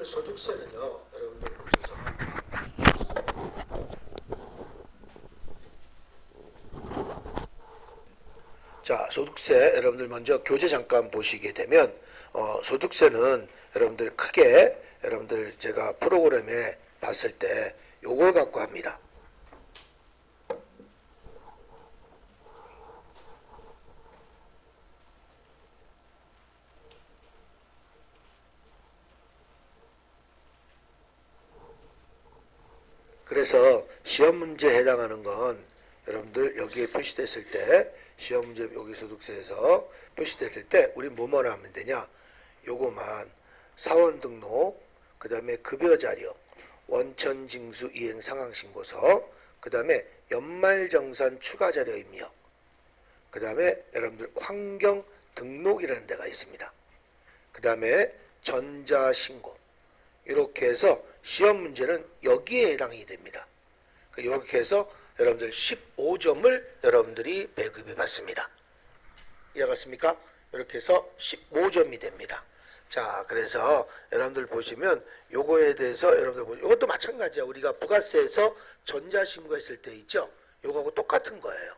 오늘 소득세는요, 여러분들 보셔서 자, 소득세 여러분들 먼저 교재 잠깐 보시게 되면 소득세는 여러분들 크게 여러분들 제가 프로그램에 봤을 때 요걸 갖고 합니다. 그래서 시험 문제에 해당하는 건 여러분들 여기에 표시됐을 때 시험 문제 여기 소득세에서 표시됐을 때 우리 뭐만 하면 되냐? 요거만 사원 등록, 그 다음에 급여자료, 원천징수 이행 상황신고서, 그 다음에 연말정산 추가자료 입력, 그 다음에 여러분들 환경 등록이라는 데가 있습니다. 그 다음에 전자신고, 이렇게 해서 시험 문제는 여기에 해당이 됩니다. 이렇게 해서 여러분들 15점을 여러분들이 배급해 받습니다. 이해갔습니까? 이렇게 해서 15점이 됩니다. 자, 그래서 여러분들 보시면 요거에 대해서 여러분들 보시면 이것도 마찬가지야. 우리가 부가세에서 전자신고했을 때 있죠? 요거하고 똑같은 거예요.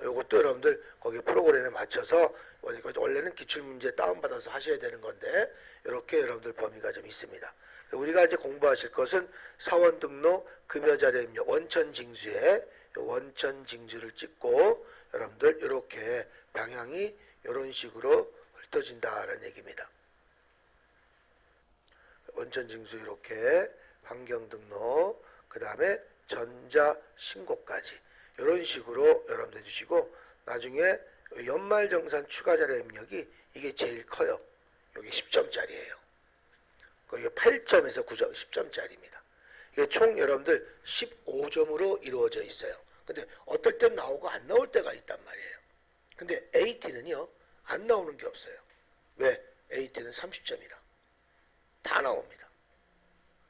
요것도 여러분들 거기 프로그램에 맞춰서 원래는 기출문제 다운받아서 하셔야 되는 건데 이렇게 여러분들 범위가 좀 있습니다. 우리가 이제 공부하실 것은 사원 등록, 급여자료 입력, 원천징수에 원천징수를 찍고 여러분들 이렇게 방향이 이런 식으로 훑어진다라는 얘기입니다. 원천징수 이렇게 환경등록, 그 다음에 전자신고까지 이런 식으로 여러분들 해주시고 나중에 연말정산 추가자료 입력이 이게 제일 커요. 여기 10점짜리예요. 이게 8점에서 9점, 10점짜리입니다. 이게 총 여러분들 15점으로 이루어져 있어요. 근데 어떨 땐 나오고 안 나올 때가 있단 말이에요. 근데 AT는요, 안 나오는 게 없어요. 왜? AT는 30점이라. 다 나옵니다.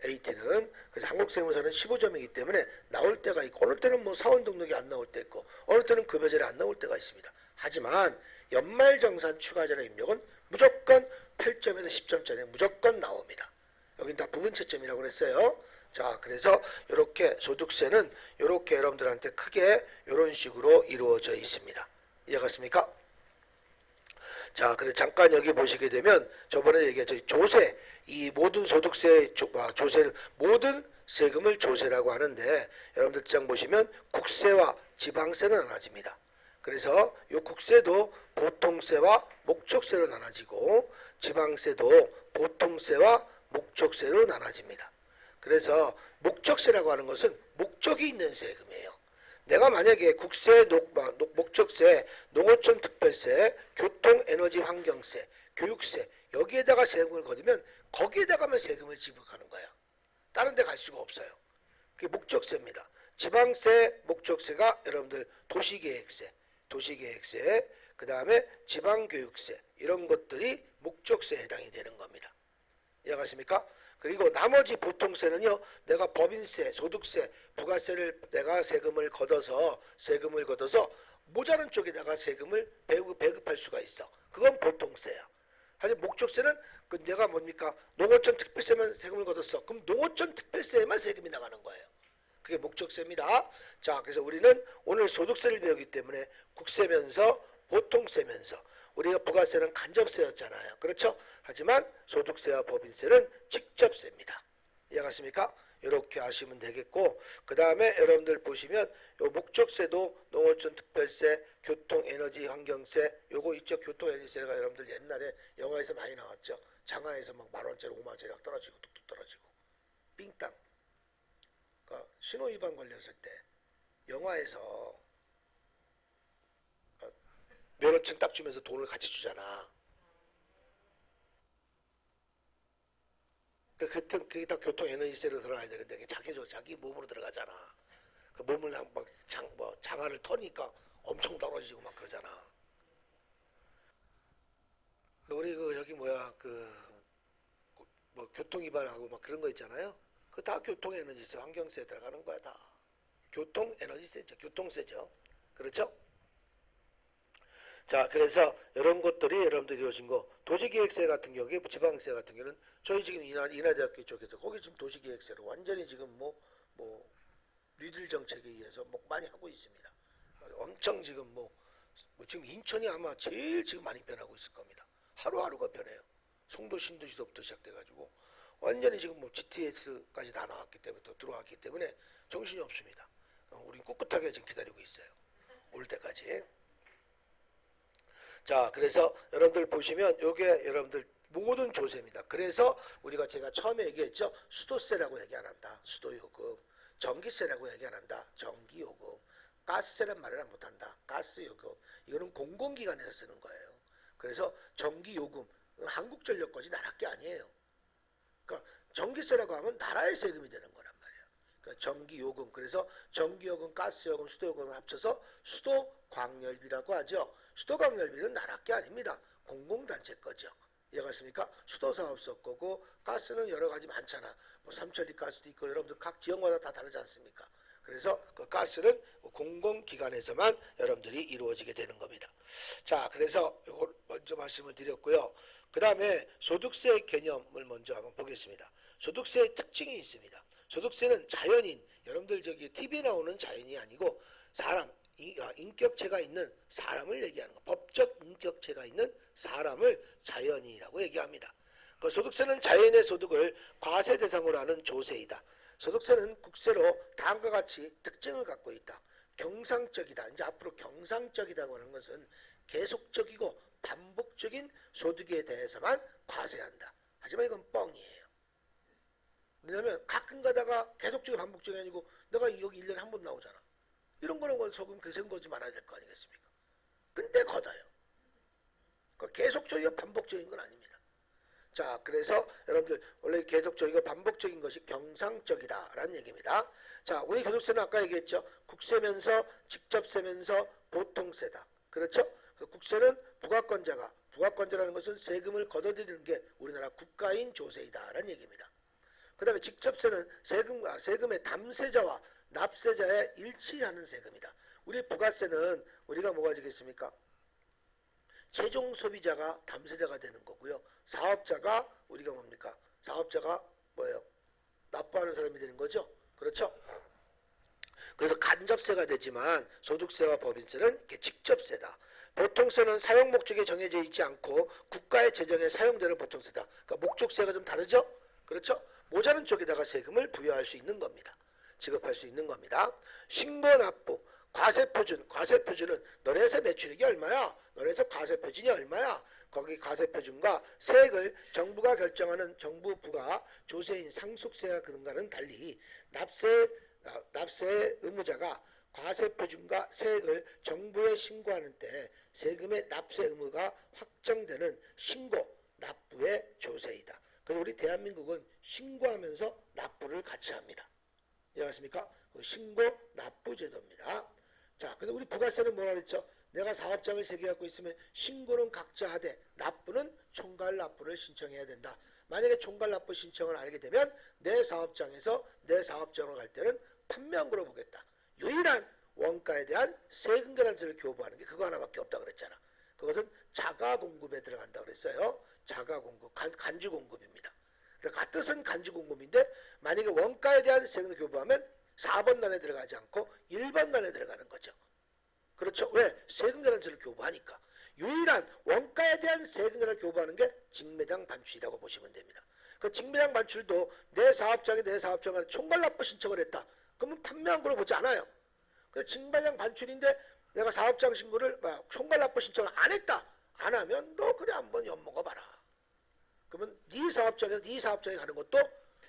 AT는, 그래서 한국세무사는 15점이기 때문에 나올 때가 있고, 어느 때는 뭐 사원 등록이 안 나올 때 있고, 어느 때는 급여자료 안 나올 때가 있습니다. 하지만 연말정산 추가자료 입력은 무조건 8점에서 10점짜리 무조건 나옵니다. 여긴 다 부분 채점이라고 그랬어요. 자, 그래서 이렇게 소득세는 이렇게 여러분들한테 크게 이런 식으로 이루어져 있습니다. 이해갔습니까? 자, 그래 잠깐 여기 보시게 되면 저번에 얘기했죠. 조세, 이 모든 소득세 조세 모든 세금을 조세라고 하는데 여러분들 장 보시면 국세와 지방세로 나눠집니다. 그래서 이 국세도 보통세와 목적세로 나눠지고 지방세도 보통세와 목적세로 나눠집니다. 그래서 목적세라고 하는 것은 목적이 있는 세금이에요. 내가 만약에 국세, 목적세, 농어촌 특별세, 교통, 에너지, 환경세, 교육세 여기에다가 세금을 거두면 거기에다가만 세금을 지불하는 거야. 다른 데 갈 수가 없어요. 그게 목적세입니다. 지방세, 목적세가 여러분들 도시계획세, 그 다음에 지방교육세 이런 것들이 목적세에 해당이 되는 겁니다. 이해가십니까? 그리고 나머지 보통세는요, 내가 법인세, 소득세, 부가세를 내가 세금을 걷어서 모자란 쪽에다가 세금을 배급할 수가 있어. 그건 보통세야. 하지만 목적세는 내가 뭡니까? 농어촌 특별세만 세금을 걷었어. 그럼 농어촌 특별세에만 세금이 나가는 거예요. 그게 목적세입니다. 자, 그래서 우리는 오늘 소득세를 배우기 때문에 국세면서 보통세면서 우리가 부가세는 간접세였잖아요. 그렇죠? 하지만 소득세와 법인세는 직접세입니다. 이해갔습니까? 이렇게 하시면 되겠고 그 다음에 여러분들 보시면 요 목적세도 농어촌 특별세, 교통, 에너지, 환경세 요거 있죠. 교통, 에너지세가 여러분들 옛날에 영화에서 많이 나왔죠. 장화에서 막 10,000원짜리 50,000원짜리 막 떨어지고 뚝뚝 떨어지고 삥땅. 그러니까 신호위반 걸렸을 때 영화에서 면허증 딱 주면서 돈을 같이 주잖아. 그게 다 교통에너지세로 들어가야 되는데 자기 몸으로 들어가잖아. 그 몸을 막 장화를 터니까 엄청 떨어지고 막 그러잖아. 우리 여기 교통위반하고 막 그런 거 있잖아요. 그 다 교통에너지세, 환경세에 들어가는 거야 다. 교통에너지세죠, 교통세죠. 그렇죠? 자, 그래서 이런 것들이 여러분들이 이루어진 거. 도시기획세 같은 경우에 지방세 같은 경우는 저희 지금 인하대학교 쪽에서 거기 지금 도시기획세로 완전히 지금 뭐 뉴딜 정책에 의해서 뭐 많이 하고 있습니다. 엄청 지금 지금 인천이 아마 제일 지금 많이 변하고 있을 겁니다. 하루하루가 변해요. 송도 신도시서부터 시작돼가지고 완전히 지금 GTS까지 다 나왔기 때문에 또 들어왔기 때문에 정신이 없습니다. 우린 꿋꿋하게 지금 기다리고 있어요. 올 때까지. 자, 그래서 여러분들 보시면 요게 여러분들 모든 조세입니다. 그래서 우리가 제가 처음에 얘기했죠. 수도세라고 얘기 안 한다. 수도요금. 전기세라고 얘기 안 한다. 전기요금. 가스세란 말을 안 못한다. 가스요금. 이거는 공공기관에서 쓰는 거예요. 그래서 전기요금. 한국전력 거지 나라 게 아니에요. 그러니까 전기세라고 하면 나라의 세금이 되는 거란 말이에요. 그러니까 전기요금. 그래서 전기요금, 가스요금, 수도요금을 합쳐서 수도광열비라고 하죠. 수도광열비는 나라 게 아닙니다. 공공단체 거죠. 이해갔습니까? 수도사업소 거고 가스는 여러 가지 많잖아. 삼천리 가스도 있고 여러분들 각 지역마다 다 다르지 않습니까? 그래서 그 가스는 공공기관에서만 여러분들이 이루어지게 되는 겁니다. 자, 그래서 이걸 먼저 말씀을 드렸고요. 그 다음에 소득세 개념을 먼저 한번 보겠습니다. 소득세의 특징이 있습니다. 소득세는 자연인, 여러분들 저기 TV에 나오는 자연이 아니고 사람, 인격체가 있는 사람을 얘기하는 거. 법적 인격체가 있는 사람을 자연인이라고 얘기합니다. 그 소득세는 자연의 소득을 과세 대상으로 하는 조세이다. 소득세는 국세로 다음과 같이 특징을 갖고 있다. 경상적이다. 이제 앞으로 경상적이라고 하는 것은 계속적이고 반복적인 소득에 대해서만 과세한다. 하지만 이건 뻥이에요. 왜냐하면 가끔 가다가 계속적이고 반복적이 아니고 내가 여기 1년에 한 번 나오잖아. 이런 거는 소금 계속 거지 말아야 될 거 아니겠습니까? 근데 걷어요. 계속적이고 반복적인 건 아닙니다. 자, 그래서 여러분들 원래 계속적이고 반복적인 것이 경상적이다라는 얘기입니다. 자, 우리 소득세는 아까 얘기했죠. 국세면서 직접세면서 보통세다. 그렇죠? 국세는 부가권자라는 것은 세금을 걷어들이는 게 우리나라 국가인 조세이다라는 얘기입니다. 그 다음에 직접세는 세금의 담세자와 납세자의 일치하는 세금이다. 우리 부가세는 우리가 뭐가 되겠습니까? 최종 소비자가 담세자가 되는 거고요. 사업자가 우리가 뭡니까? 사업자가 뭐예요? 납부하는 사람이 되는 거죠. 그렇죠? 그래서 간접세가 되지만 소득세와 법인세는 이렇게 직접세다. 보통세는 사용 목적이 정해져 있지 않고 국가의 재정에 사용되는 보통세다. 그러니까 목적세가 좀 다르죠? 그렇죠? 모자른 쪽에다가 세금을 부여할 수 있는 겁니다. 지급할 수 있는 겁니다. 신고 납부, 과세표준. 과세표준은 너네에서 매출액이 얼마야? 너네에서 과세표준이 얼마야? 거기 과세표준과 세액을 정부가 결정하는 정부 부가 조세인 상속세와 그런가는 달리 납세 의무자가 과세표준과 세액을 정부에 신고하는 때 세금의 납세 의무가 확정되는 신고, 납부의 조세이다. 그리고 우리 대한민국은 신고하면서 납부를 같이 합니다. 이해하십니까? 신고, 납부 제도입니다. 자, 근데 우리 부가세는 뭐라 그랬죠? 내가 사업장을 3개 갖고 있으면 신고는 각자 하되 납부는 총괄 납부를 신청해야 된다. 만약에 총괄 납부 신청을 안 하게 되면 내 사업장에서 내 사업장으로 갈 때는 판매한거로 보겠다. 유일한 원가에 대한 세금 계산서를 교부하는 게 그거 하나밖에 없다 그랬잖아. 그것은 자가공급에 들어간다고 그랬어요. 자가공급, 간주공급입니다. 그러니까 같은 간주공급인데 만약에 원가에 대한 세금을 교부하면 4번 단에 들어가지 않고 1번 단에 들어가는 거죠. 그렇죠? 왜? 세금 계산서를 교부하니까. 유일한 원가에 대한 세금 계산을 교부하는 게 직매장 반출이라고 보시면 됩니다. 그 직매장 반출도 내 사업장에 총괄 납부 신청을 했다. 그러면 판매한 걸로 보지 않아요. 그래서 직매장 반출인데 내가 사업장 신고를 총괄 납부 신청을 안 했다. 안 하면 너 그래 한번 엿먹어봐라. 그러면 네 사업장에 가는 것도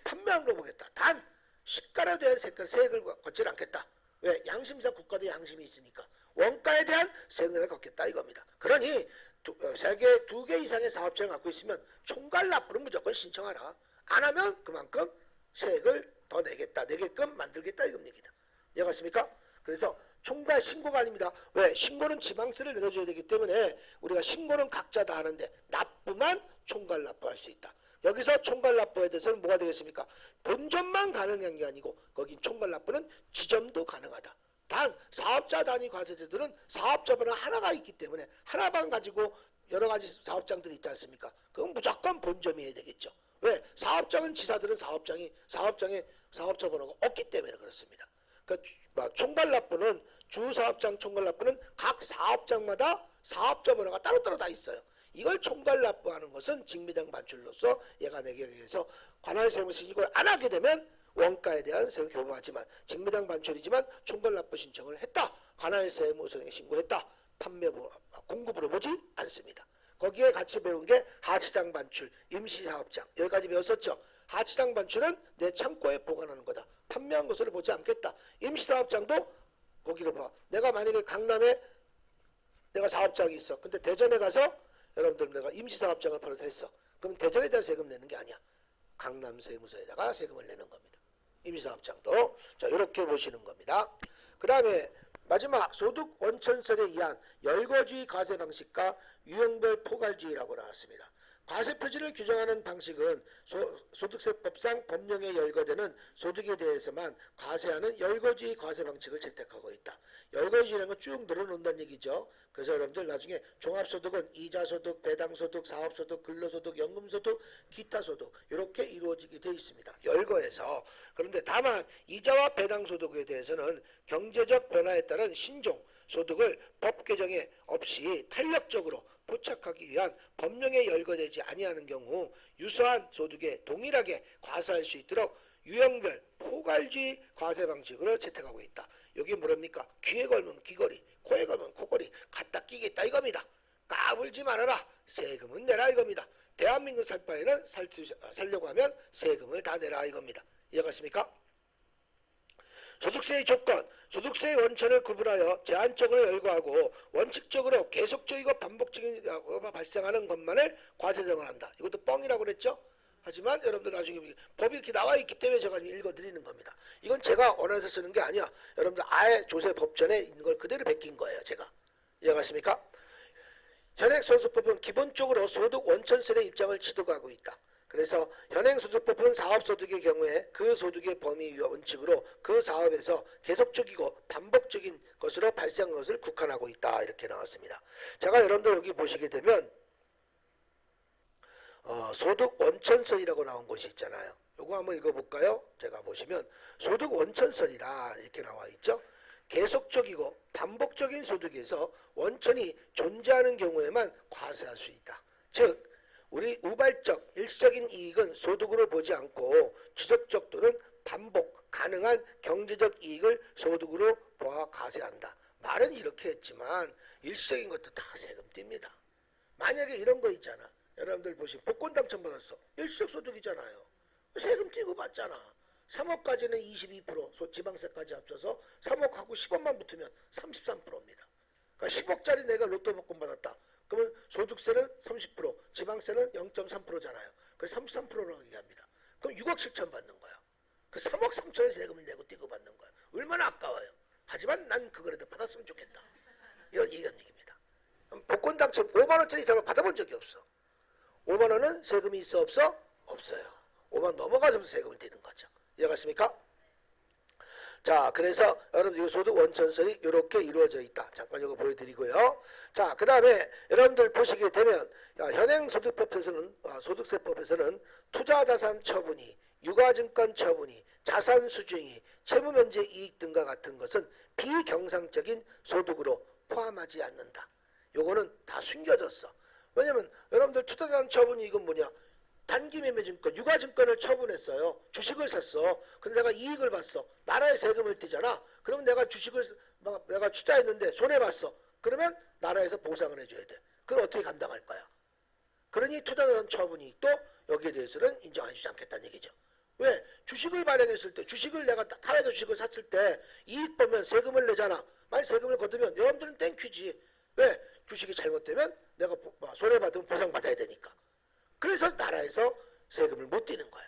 판매한 걸로 보겠다. 단 시가에 대한 세액을 걷지 않겠다. 왜? 양심상 국가도 양심이 있으니까 원가에 대한 세금을 걷겠다 이겁니다. 그러니 2개 이상의 사업장을 갖고 있으면 총괄 납부를 무조건 신청하라. 안 하면 그만큼 세액을 더 내게끔 만들겠다 이겁니다. 이해갔습니까? 그래서 총괄 신고가 아닙니다. 왜? 신고는 지방세를 내려줘야 되기 때문에 우리가 신고는 각자 다 하는데 납부만 총괄 납부할 수 있다. 여기서 총괄 납부에 대해서는 뭐가 되겠습니까? 본점만 가능한 게 아니고 거긴 총괄 납부는 지점도 가능하다. 단 사업자 단위 과세제도는 사업자번호 하나가 있기 때문에 하나만 가지고 여러 가지 사업장들이 있지 않습니까? 그건 무조건 본점이어야 되겠죠. 왜? 사업장은 지사들은 사업장에 사업자 번호가 없기 때문에 그렇습니다. 그러니까 총괄납부는 주사업장 총괄납부는 각 사업장마다 사업자 번호가 따로따로 다 있어요. 이걸 총괄납부하는 것은 직미당 반출로서 예간회계에서 관할세무서 이걸 안 하게 되면 원가에 대한 세금 교부하지만 직미당 반출이지만 총괄납부 신청을 했다. 관할세무서에 신고했다. 공급으로 보지 않습니다. 거기에 같이 배운 게 하치당 반출, 임시사업장 여기까지 배웠었죠. 하치당 반출은 내 창고에 보관하는 거다. 판매한 것으로 보지 않겠다. 임시사업장도 거기를 봐. 내가 만약에 강남에 내가 사업장이 있어. 근데 대전에 가서 여러분들 내가 임시사업장을 벌어서 했어. 그럼 대전에 대한 세금 내는 게 아니야. 강남 세무서에다가 세금을 내는 겁니다. 임시사업장도. 자, 이렇게 보시는 겁니다. 그 다음에 마지막 소득 원천설에 의한 열거주의 과세 방식과 유형별 포괄주의라고 나왔습니다. 과세 표준을 규정하는 방식은 소득세법상 법령에 열거되는 소득에 대해서만 과세하는 열거주의 과세 방식을 채택하고 있다. 열거주의라는 건 쭉 늘어놓는다는 얘기죠. 그래서 여러분들 나중에 종합소득은 이자소득, 배당소득, 사업소득, 근로소득, 연금소득, 기타소득 이렇게 이루어지게 되어 있습니다. 열거해서. 그런데 다만 이자와 배당소득에 대해서는 경제적 변화에 따른 신종 소득을 법 개정에 없이 탄력적으로 포착하기 위한 법령에 열거되지 아니하는 경우 유사한 소득에 동일하게 과세할 수 있도록 유형별 포괄주의 과세 방식으로 채택하고 있다. 여기 뭐랍니까? 귀에 걸면 귀걸이, 코에 걸면 코걸이 갖다 끼겠다 이겁니다. 까불지 말아라. 세금은 내라 이겁니다. 대한민국 살 바에는 살려고 하면 세금을 다 내라 이겁니다. 이해갔습니까? 소득세의 조건, 소득세의 원천을 구분하여 제한적으로 열거하고 원칙적으로 계속적이고 반복적인 발생하는 것만을 과세정을 한다. 이것도 뻥이라고 그랬죠? 하지만 여러분들 나중에 법이 이렇게 나와 있기 때문에 제가 읽어드리는 겁니다. 이건 제가 원해서 쓰는 게 아니야. 여러분들 아예 조세법전에 있는 걸 그대로 베낀 거예요. 제가. 이해갔습니까? 현행소득법은 기본적으로 소득 원천설의 입장을 취득하고 있다. 그래서 현행소득법은 사업소득의 경우에 그 소득의 범위 원칙으로 그 사업에서 계속적이고 반복적인 것으로 발생한 것을 국한하고 있다. 이렇게 나왔습니다. 제가 여러분들 여기 보시게 되면 소득 원천설이라고 나온 것이 있잖아요. 요거 한번 읽어볼까요? 제가 보시면 소득 원천설이라 이렇게 나와 있죠. 계속적이고 반복적인 소득에서 원천이 존재하는 경우에만 과세할 수 있다. 즉 우리 우발적 일시적인 이익은 소득으로 보지 않고 지속적 또는 반복 가능한 경제적 이익을 소득으로 보아 과세한다. 말은 이렇게 했지만 일시적인 것도 다 세금 뗍니다. 만약에 이런 거 있잖아. 여러분들 보시면 복권 당첨받았어. 일시적 소득이잖아요. 세금 띄고 받잖아. 3억까지는 22%, 지방세까지 합쳐서 3억하고 10억만 붙으면 33%입니다. 그러니까 10억짜리 내가 로또 복권 받았다. 그러면 소득세는 30%, 지방세는 0.3%잖아요. 그래서 33%라고 얘기합니다. 그럼 6억 7천 받는 거야. 그 3억 3천의 세금을 내고 띄고 받는 거야. 얼마나 아까워요. 하지만 난 그거라도 받았으면 좋겠다. 이런 얘기입니다. 복권 당첨 5만 원짜리 이상을 받아본 적이 없어. 5만 원은 세금이 있어 없어? 없어요. 5만 넘어가서 세금을 떼는 거죠. 이해갔습니까? 자, 그래서 여러분들 소득 원천설이 이렇게 이루어져 있다. 잠깐 이거 보여드리고요. 자, 그 다음에 여러분들 보시게 되면 현행소득법에서는 소득세법에서는 투자자산 처분이, 유가증권 처분이, 자산 수중이, 채무면제 이익 등과 같은 것은 비경상적인 소득으로 포함하지 않는다. 요거는 다 숨겨졌어. 왜냐면 여러분들 투자자산 처분이 이건 뭐냐? 단기매매증권, 유가증권을 처분했어요. 주식을 샀어. 근데 내가 이익을 봤어. 나라에 세금을 떼잖아. 그러면 내가 주식을 내가 투자했는데 손해봤어. 그러면 나라에서 보상을 해줘야 돼. 그걸 어떻게 감당할 거야? 그러니 투자자산 처분이 또 여기에 대해서는 인정 안 주지 않겠다는 얘기죠. 왜? 주식을 발행했을 때, 주식을 내가 타에서 주식을 샀을 때 이익 보면 세금을 내잖아. 만약 세금을 거두면 여러분들은 땡큐지. 왜? 주식이 잘못되면 내가 손해받으면 보상받아야 되니까. 그래서 나라에서 세금을 못 떼는 거야.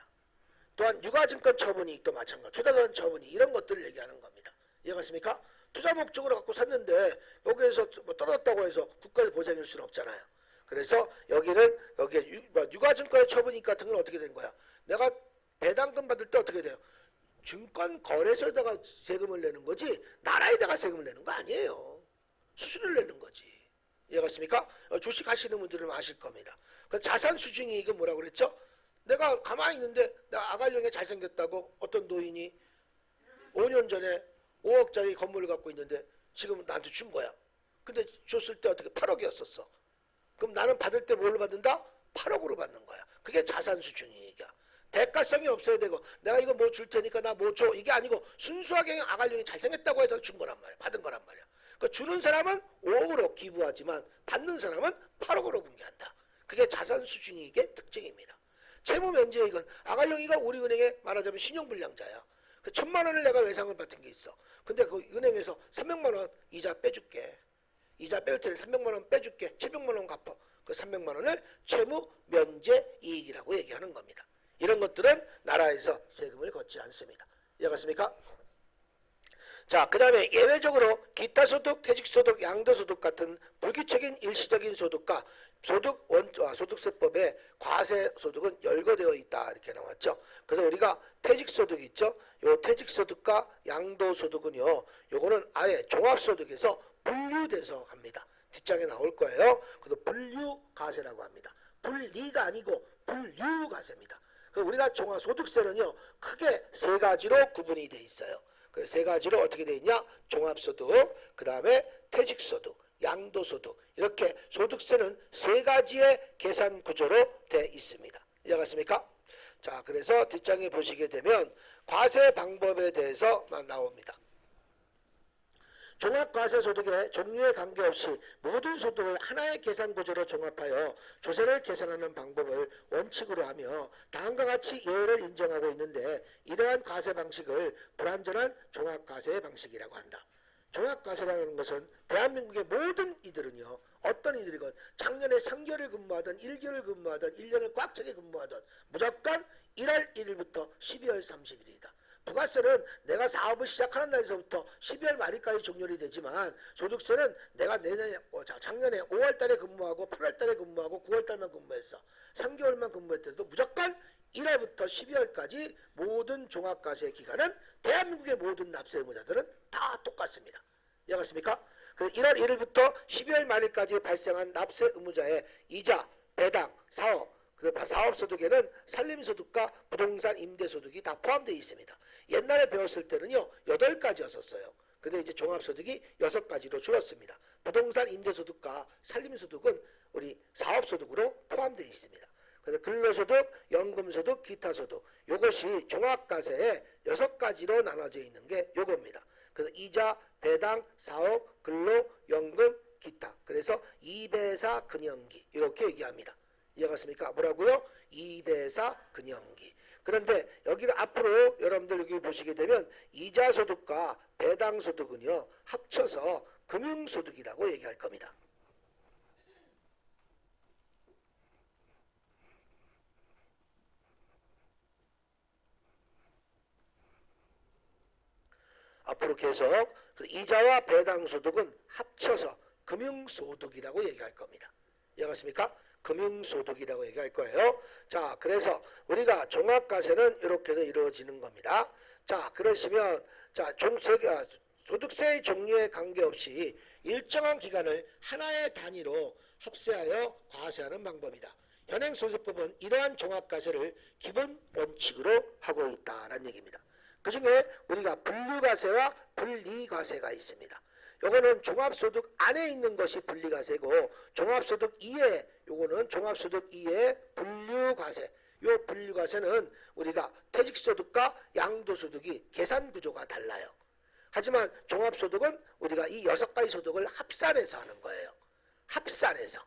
또한 유가증권 처분이익도 마찬가지, 투자자산 처분이 이런 것들을 얘기하는 겁니다. 이해갔습니까? 투자 목적으로 갖고 샀는데 여기에서 뭐 떨어졌다고 해서 국가에서 보장해 줄 수는 없잖아요. 그래서 여기에 유가증권의 처분이익 같은 건 어떻게 된 거야? 내가 배당금 받을 때 어떻게 돼요? 증권 거래소에다가 세금을 내는 거지 나라에다가 세금을 내는 거 아니에요. 수수료를 내는 거지. 이해갔습니까? 주식 하시는 분들은 아실 겁니다. 그 자산 수증이익은 뭐라고 그랬죠? 내가 가만히 있는데 내가 아갈령에 잘생겼다고 어떤 노인이 5년 전에 5억짜리 건물을 갖고 있는데 지금 나한테 준 거야. 근데 줬을 때 어떻게 8억이었었어. 그럼 나는 받을 때 뭘로 받는다? 8억으로 받는 거야. 그게 자산 수증이익이야. 대가성이 없어야 되고 내가 이거 뭐 줄 테니까 나 뭐 줘 이게 아니고 순수하게 아갈령이 잘생겼다고 해서 준 거란 말이야. 받은 거란 말이야. 그 주는 사람은 5억으로 기부하지만 받는 사람은 8억으로 분개한다. 그게 자산 수증이익의 특징입니다. 채무 면제이익은 아갈령이가 우리은행에 말하자면 신용불량자야. 그 1,000만 원을 내가 외상을 받은 게 있어. 근데 그 은행에서 300만 원 이자 빼줄게. 이자 빼올 테니 300만 원 빼줄게. 700만 원 갚아. 그 300만 원을 채무 면제 이익이라고 얘기하는 겁니다. 이런 것들은 나라에서 세금을 걷지 않습니다. 이해갔습니까? 자, 그 다음에 예외적으로 기타소득, 퇴직소득, 양도소득 같은 불규칙적인 일시적인 소득과 소득세법에 과세소득은 열거되어 있다 이렇게 나왔죠. 그래서 우리가 퇴직소득 있죠. 요 퇴직소득과 양도소득은요. 요거는 아예 종합소득에서 분류돼서 합니다. 뒷장에 나올 거예요. 그래서 분류과세라고 합니다. 분리가 아니고 분류과세입니다. 우리가 종합소득세는요. 크게 세 가지로 구분이 돼 있어요. 그 세 가지로 어떻게 돼 있냐? 종합소득, 그 다음에 퇴직소득, 양도소득 이렇게 소득세는 세 가지의 계산 구조로 돼 있습니다. 이해갔습니까? 자, 그래서 뒷장에 보시게 되면 과세 방법에 대해서만 나옵니다. 종합과세소득의 종류에 관계없이 모든 소득을 하나의 계산 구조로 종합하여 조세를 계산하는 방법을 원칙으로 하며 다음과 같이 예외를 인정하고 있는데 이러한 과세 방식을 불완전한 종합과세 방식이라고 한다. 종합과세라는 것은 대한민국의 모든 이들은요. 어떤 이들이건 작년에 3개월을 근무하든 1개월을 근무하든 1년을 꽉 차게 근무하든 무조건 1월 1일부터 12월 30일이다. 부가세는 내가 사업을 시작하는 날에서부터 12월 말일까지 종료이 되지만 소득세는 내가 작년에 5월달에 근무하고 8월달에 근무하고 9월달만 근무했어. 3개월만 근무했더라도 무조건 1월부터 12월까지 모든 종합과세 기간은 대한민국의 모든 납세 의무자들은 다 똑같습니다. 이해갔습니까? 1월 1일부터 12월 말일까지 발생한 납세 의무자의 이자, 배당, 사업, 사업소득에는 살림소득과 부동산 임대소득이 다 포함되어 있습니다. 옛날에 배웠을 때는요 8가지였었어요. 근데 이제 종합소득이 6가지로 줄었습니다. 부동산 임대소득과 살림소득은 우리 사업소득으로 포함되어 있습니다. 그래서 근로소득, 연금소득, 기타소득 이것이 종합과세에 6가지로 나눠져 있는 게 요겁니다. 그래서 이자, 배당, 사업, 근로, 연금, 기타 그래서 2배사 근영기 이렇게 얘기합니다. 이해갔습니까? 뭐라고요? 2배사 근영기. 그런데 여기를 앞으로 여러분들 여기 보시게 되면 이자소득과 배당소득은요 합쳐서 금융소득이라고 얘기할 겁니다. 앞으로 계속 이자와 배당소득은 합쳐서 금융소득이라고 얘기할 겁니다. 이해갔습니까? 금융소득이라고 얘기할 거예요. 자, 그래서 우리가 종합과세는 이렇게 해서 이루어지는 겁니다. 자, 그러시면 자, 소득세의 종류에 관계없이 일정한 기간을 하나의 단위로 합세하여 과세하는 방법이다. 현행소득법은 이러한 종합과세를 기본 원칙으로 하고 있다라는 얘기입니다. 그 중에 우리가 분류과세와 분리과세가 있습니다. 요거는 종합소득 안에 있는 것이 분리과세고 종합소득 이외 요거는 종합소득 이외 분류과세. 요 분류과세는 우리가 퇴직소득과 양도소득이 계산구조가 달라요. 하지만 종합소득은 우리가 이 6가지 소득을 합산해서 하는 거예요. 합산해서.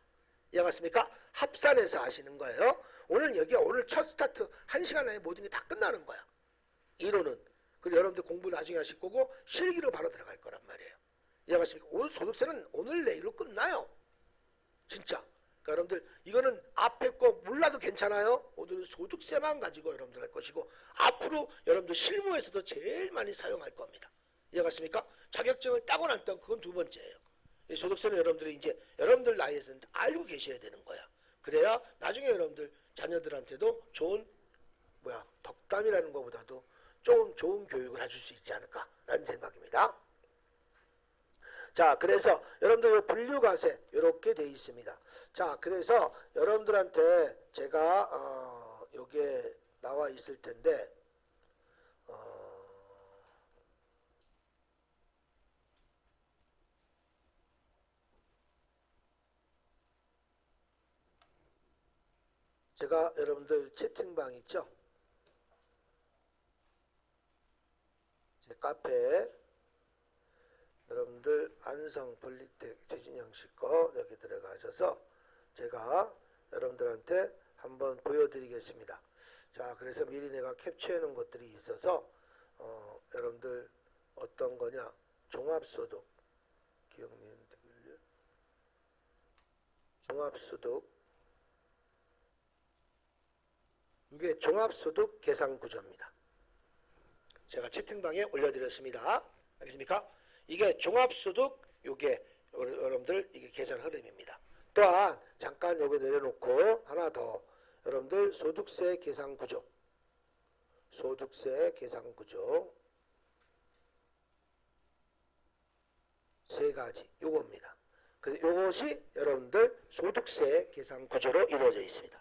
이해갔습니까? 합산해서 하시는 거예요. 오늘 첫 스타트 1시간 안에 모든 게 다 끝나는 거야. 이론은. 그리고 여러분들 공부 나중에 하실 거고 실기로 바로 들어갈 거란 말이에요. 이해갔습니까? 오늘 소득세는 오늘 내일로 끝나요. 진짜. 그러니까 여러분들 이거는 앞에 거 몰라도 괜찮아요. 오늘은 소득세만 가지고 여러분들 할 것이고 앞으로 여러분들 실무에서도 제일 많이 사용할 겁니다. 이해갔습니까? 자격증을 따고 난 다음 그건 두 번째예요. 이 소득세는 여러분들이 이제 여러분들 나이에서는 알고 계셔야 되는 거야. 그래야 나중에 여러분들 자녀들한테도 좋은 덕담이라는 것보다도 좀 좋은 교육을 해줄 수 있지 않을까라는 생각입니다. 자, 그래서 여러분들 분류과세 이렇게 돼 있습니다. 자, 그래서 여러분들한테 제가 요게 나와 있을 텐데 제가 여러분들 채팅방 있죠? 제 카페에 여러분들 안성 볼리텍 최진영 씨 거 여기 들어가셔서 제가 여러분들한테 한번 보여드리겠습니다. 자, 그래서 미리 내가 캡처해 놓은 것들이 있어서 여러분들 어떤 거냐, 종합소득 기억님 종합소득, 이게 종합소득 계산구조입니다. 제가 채팅방에 올려드렸습니다. 알겠습니까? 이게 종합소득, 요게 여러분들 이게 계산 흐름입니다. 또한 잠깐 여기 내려놓고 하나 더, 여러분들 소득세 계산구조, 소득세 계산구조 세 가지 요겁니다. 그래서 요것이 여러분들 소득세 계산구조로 이루어져 있습니다.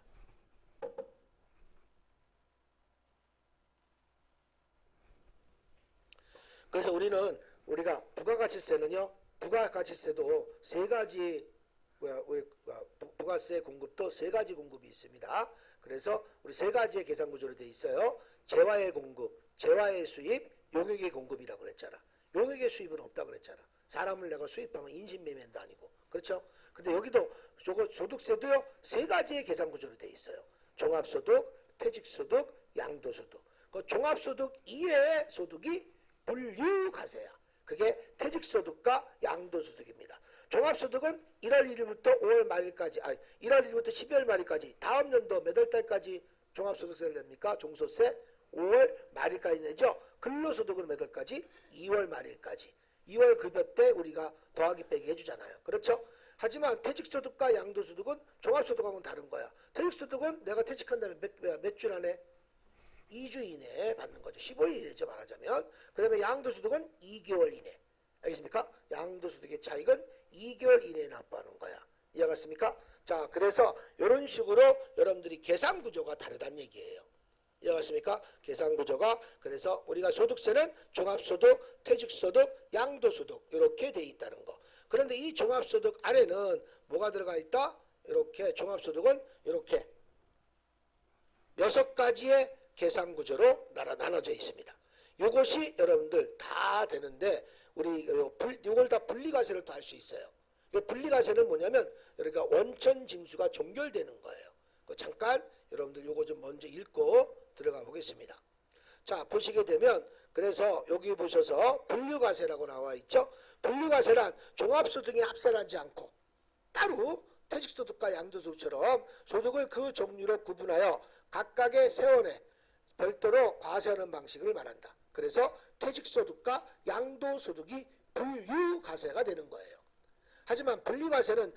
그래서 우리가 부가가치세는요, 부가가치세도 세 가지, 부가세 공급도 세 가지 공급이 있습니다. 그래서 우리 세 가지의 계산 구조로 되어 있어요. 재화의 공급, 재화의 수입, 용역의 공급이라고 그랬잖아. 용역의 수입은 없다고 그랬잖아. 사람을 내가 수입하면 인신매매도 아니고, 그렇죠? 근데 여기도 소득세도요, 세 가지의 계산 구조로 되어 있어요. 종합소득, 퇴직소득, 양도소득. 그 종합소득 이외의 소득이 분류과세야. 그게 퇴직소득과 양도소득입니다. 종합소득은 1월 1일부터 5월 말일까지, 1월 1일부터 12월 말일까지, 다음 연도 몇 월 달까지 종합소득세를 냅니까? 종소세 5월 말일까지 내죠. 근로소득은 몇 월까지? 2월 말일까지. 2월 급여 때 우리가 더하기 빼기 해주잖아요. 그렇죠? 하지만 퇴직소득과 양도소득은 종합소득하고는 다른 거야. 퇴직소득은 내가 퇴직한 다음에 몇 주 안에? 2주 이내에 받는 거죠. 15일 이내죠, 말하자면. 그 다음에 양도소득은 2개월 이내. 알겠습니까? 양도소득의 차익은 2개월 이내에 납부하는 거야. 이해갔습니까? 자, 그래서 이런 식으로 여러분들이 계산 구조가 다르다는 얘기예요. 이해갔습니까? 계산 구조가. 그래서 우리가 소득세는 종합소득, 퇴직소득, 양도소득 이렇게 돼 있다는 거. 그런데 이 종합소득 안에는 뭐가 들어가 있다? 이렇게 종합소득은 이렇게 6가지의 계산 구조로 나눠져 있습니다. 이것이 여러분들 다 되는데 우리 이걸 다 분리과세를 또 할 수 있어요. 분리과세는 뭐냐면 그러니까 원천 징수가 종결되는 거예요. 잠깐 여러분들 이거 좀 먼저 읽고 들어가 보겠습니다. 자, 보시게 되면 그래서 여기 보셔서 분류과세라고 나와 있죠. 분류과세란 종합소득에 합산하지 않고 따로 퇴직소득과 양도소득처럼 소득을 그 종류로 구분하여 각각의 세원에 별도로 과세하는 방식을 말한다. 그래서 퇴직소득과 양도소득이 분류과세가 되는 거예요. 하지만 분리과세란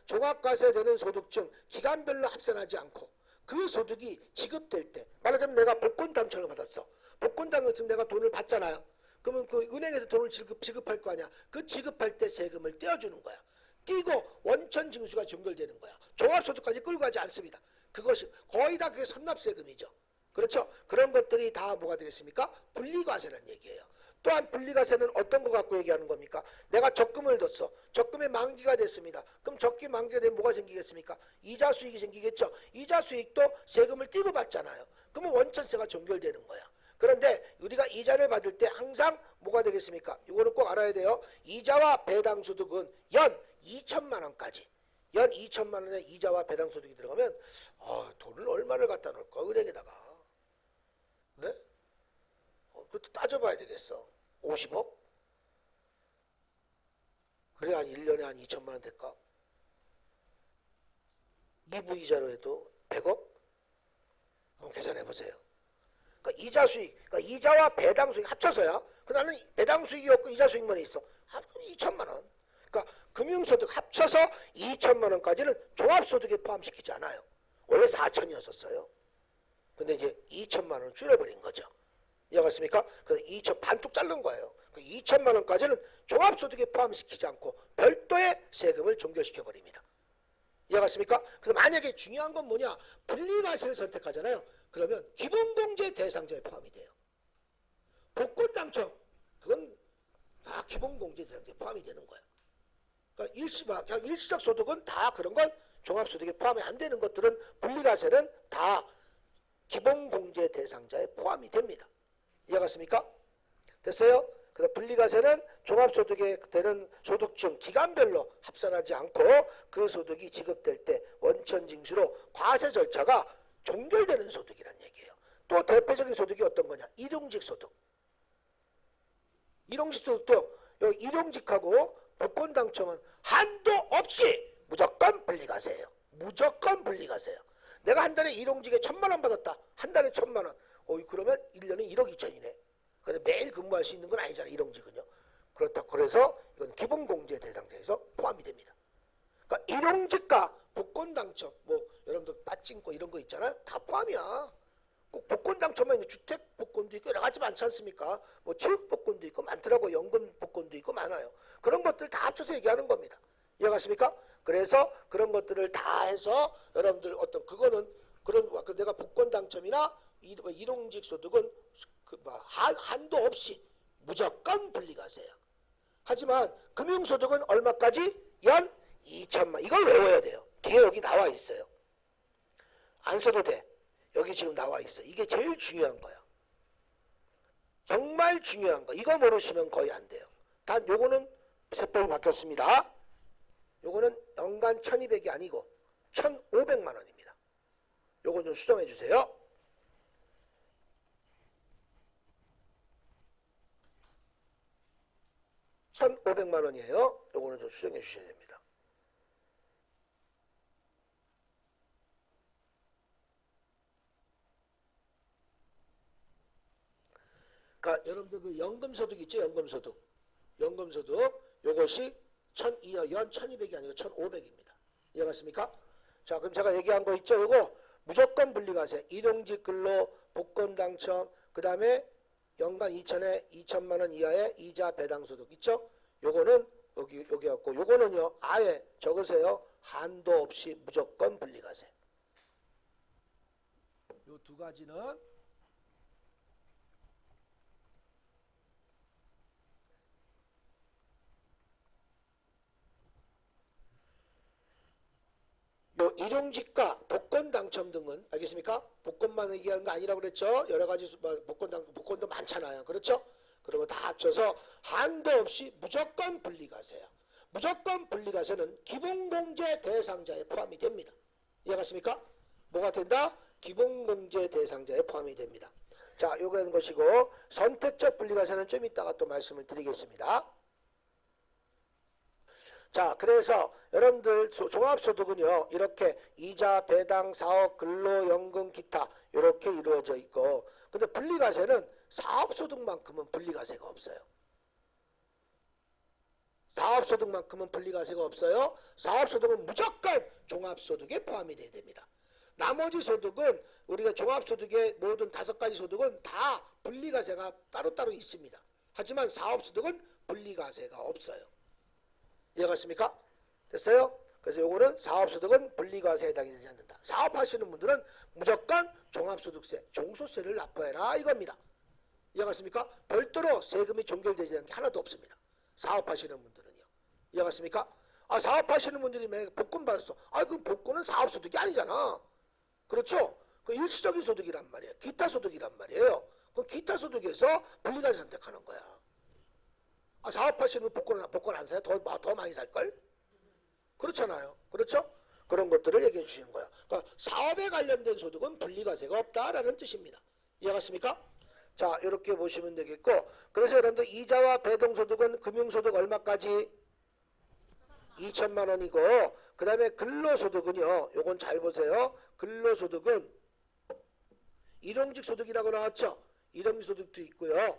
종합과세되는 소득 중 기간별로 합산하지 않고 그 소득이 지급될 때, 말하자면 내가 복권 당첨을 받았어. 복권 당첨 내가 돈을 받잖아요. 그러면 그 은행에서 돈을 지급할 거 아니야. 그 지급할 때 세금을 떼어주는 거야. 떼고 원천 징수가 종결되는 거야. 종합소득까지 끌고 가지 않습니다. 그것이 거의 다 그게 선납세금이죠. 그렇죠? 그런 것들이 다 뭐가 되겠습니까? 분리과세라는 얘기예요. 또한 분리과세는 어떤 거 갖고 얘기하는 겁니까? 내가 적금을 뒀어. 적금의 만기가 됐습니다. 그럼 적금 만기가 되면 뭐가 생기겠습니까? 이자 수익이 생기겠죠. 이자 수익도 세금을 떼고 받잖아요. 그러면 원천세가 종결되는 거야. 그런데 우리가 이자를 받을 때 항상 뭐가 되겠습니까? 이거는 꼭 알아야 돼요. 이자와 배당소득은 연 2천만 원까지. 연 2천만 원의 이자와 배당소득이 들어가면 돈을 얼마를 갖다 놓을까? 은행에다가. 네? 그것도 따져봐야 되겠어. 50억? 그래 한 1년에 한 2천만 원 될까? 2부 이자로 해도 100억? 한번 계산해보세요. 그러니까 이자 수익, 그러니까 이자와 배당 수익 합쳐서야. 그 나는 배당 수익이 없고 이자 수익만 있어. 2천만 원. 그러니까 금융소득 합쳐서 2천만 원까지는 종합소득에 포함시키지 않아요. 원래 4천이었었어요. 근데 이제 2천만 원을 줄여버린 거죠. 이해갔습니까? 그래서 2천 반뚝 자른 거예요. 그 2천만 원까지는 종합소득에 포함시키지 않고 별도의 세금을 종결시켜 버립니다. 이해갔습니까? 그래서 만약에 중요한 건 뭐냐? 분리과세를 선택하잖아요. 그러면 기본공제 대상자에 포함이 돼요. 복권 당첨 그건 다 기본공제 대상자에 포함이 되는 거예요. 그러니까 일시적 소득은 다 그런 건 종합소득에 포함이 안 되는 것들은 분리과세는 다 기본공제 대상자에 포함이 됩니다. 이해갔습니까? 됐어요? 그래서 분리과세는 종합소득에 되는 소득중 기간별로 합산하지 않고 그 소득이 지급될 때 원천징수로 과세 절차가 종결되는 소득이란 얘기예요. 또 대표적인 소득이 어떤 거냐? 일용직 소득. 일용직 소득도 여기 일용직하고 복권 당첨은 한도 없이 무조건 분리과세예요. 무조건 분리과세예요. 내가 한 달에 일용직에 1,000만 원 받았다. 한 달에 1,000만 원. 그러면 1년에 1억 2천이네. 근데 매일 근무할 수 있는 건 아니잖아요. 일용직은요. 그렇다. 그래서 이건 기본공제 대상자에서 포함이 됩니다. 그러니까 일용직과 복권 당첨, 뭐 여러분들 빠찡거 이런 거 있잖아요. 다 포함이야. 꼭 복권 당첨만 주택 복권도 있고 여러 가지 많지 않습니까? 뭐 체육 복권도 있고 많더라고. 연금 복권도 있고 많아요. 그런 것들 다 합쳐서 얘기하는 겁니다. 이해가십니까? 그래서 그런 것들을 다 해서 여러분들 어떤 그거는 그런 내가 복권 당첨이나 일용직 소득은 한도 없이 무조건 분리과세예요. 하지만 금융소득은 얼마까지? 연 2천만. 이걸 외워야 돼요. 뒤에 여기 나와 있어요. 안 써도 돼. 여기 지금 나와 있어. 이게 제일 중요한 거야. 정말 중요한 거. 이거 모르시면 거의 안 돼요. 단 요거는 세법이 바뀌었습니다. 요거는 연간 1,200이 아니고 1,500만 원입니다. 요건 좀 수정해 주세요. 1,500만 원이에요. 요거는 좀 수정해 주셔야 됩니다. 그러니까 여러분들 그 연금소득 있죠? 연금소득. 연금소득 요것이 연 1,200이 아니고 1,500입니다. 이해갔습니까? 자, 그럼 제가 얘기한 거 있죠? 요거 무조건 분리과세. 일용직 근로 복권 당첨 그 다음에 연간 2천만 원 이하의 이자 배당소득 있죠? 요거는 여기 갖고 요거는요 아예 적으세요. 한도 없이 무조건 분리과세. 요 두 가지는 일용직과 복권 당첨 등은 알겠습니까? 복권만 얘기하는 거 아니라고 그랬죠? 여러 가지 복권도 많잖아요. 그렇죠? 그런 거 다 합쳐서 한도 없이 무조건 분리과세야. 무조건 분리과세는 기본공제 대상자에 포함이 됩니다. 이해갔습니까? 뭐가 된다? 기본공제 대상자에 포함이 됩니다. 자, 요거는 것이고 선택적 분리과세는 좀 이따가 또 말씀을 드리겠습니다. 자, 그래서 여러분들 종합소득은요 이렇게 이자, 배당, 사업, 근로, 연금, 기타 이렇게 이루어져 있고 근데 분리과세는 사업소득만큼은 분리과세가 없어요. 사업소득만큼은 분리과세가 없어요. 사업소득은 무조건 종합소득에 포함이 돼야 됩니다. 나머지 소득은 우리가 종합소득의 모든 5가지 소득은 다 분리과세가 따로따로 있습니다. 하지만 사업소득은 분리과세가 없어요. 이해갔습니까? 됐어요? 그래서 요거는 사업소득은 분리과세에 해당이 되지 않는다. 사업하시는 분들은 무조건 종합소득세, 종소세를 납부해라 이겁니다. 이해갔습니까? 별도로 세금이 종결되지 않는 게 하나도 없습니다. 사업하시는 분들은요. 이해갔습니까? 사업하시는 분들이 복권 받았어. 그 복권은 사업소득이 아니잖아. 그렇죠? 그 일시적인 소득이란 말이에요. 기타 소득이란 말이에요. 그 기타 소득에서 분리과세 선택하는 거야. 사업하시는 복권 안 사요? 더 많이 살걸? 그렇잖아요. 그렇죠? 그런 것들을 얘기해 주시는 거야. 그러니까 사업에 관련된 소득은 분리과세가 없다라는 뜻입니다. 이해갔습니까? 자, 이렇게 보시면 되겠고 그래서 여러분들 이자와 배당소득은 금융소득 얼마까지? 2천만 원이고 그 다음에 근로소득은요. 요건 잘 보세요. 근로소득은 일용직 소득이라고 나왔죠? 일용직 소득도 있고요.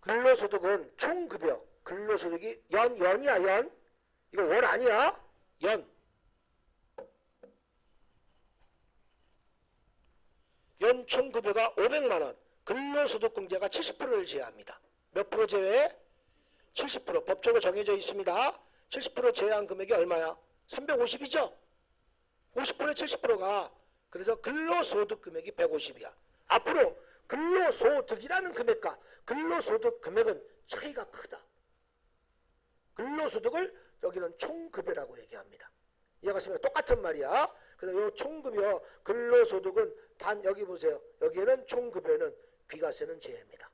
근로소득은 총급여. 근로소득이 연이야, 연. 이거 월 아니야? 연. 연 총급여가 500만 원. 근로소득공제가 70%를 제외합니다. 몇 프로 제외? 70%. 법적으로 정해져 있습니다. 70% 제외한 금액이 얼마야? 350이죠? 50%에 70%가. 그래서 근로소득 금액이 150이야. 앞으로 근로소득이라는 금액과 근로소득 금액은 차이가 크다. 근로소득을 여기는 총급여라고 얘기합니다. 이해가 가시면 똑같은 말이야. 그래서 이 총급여 근로소득은 단 여기 보세요. 여기에는 총급여는 비과세는 제외입니다.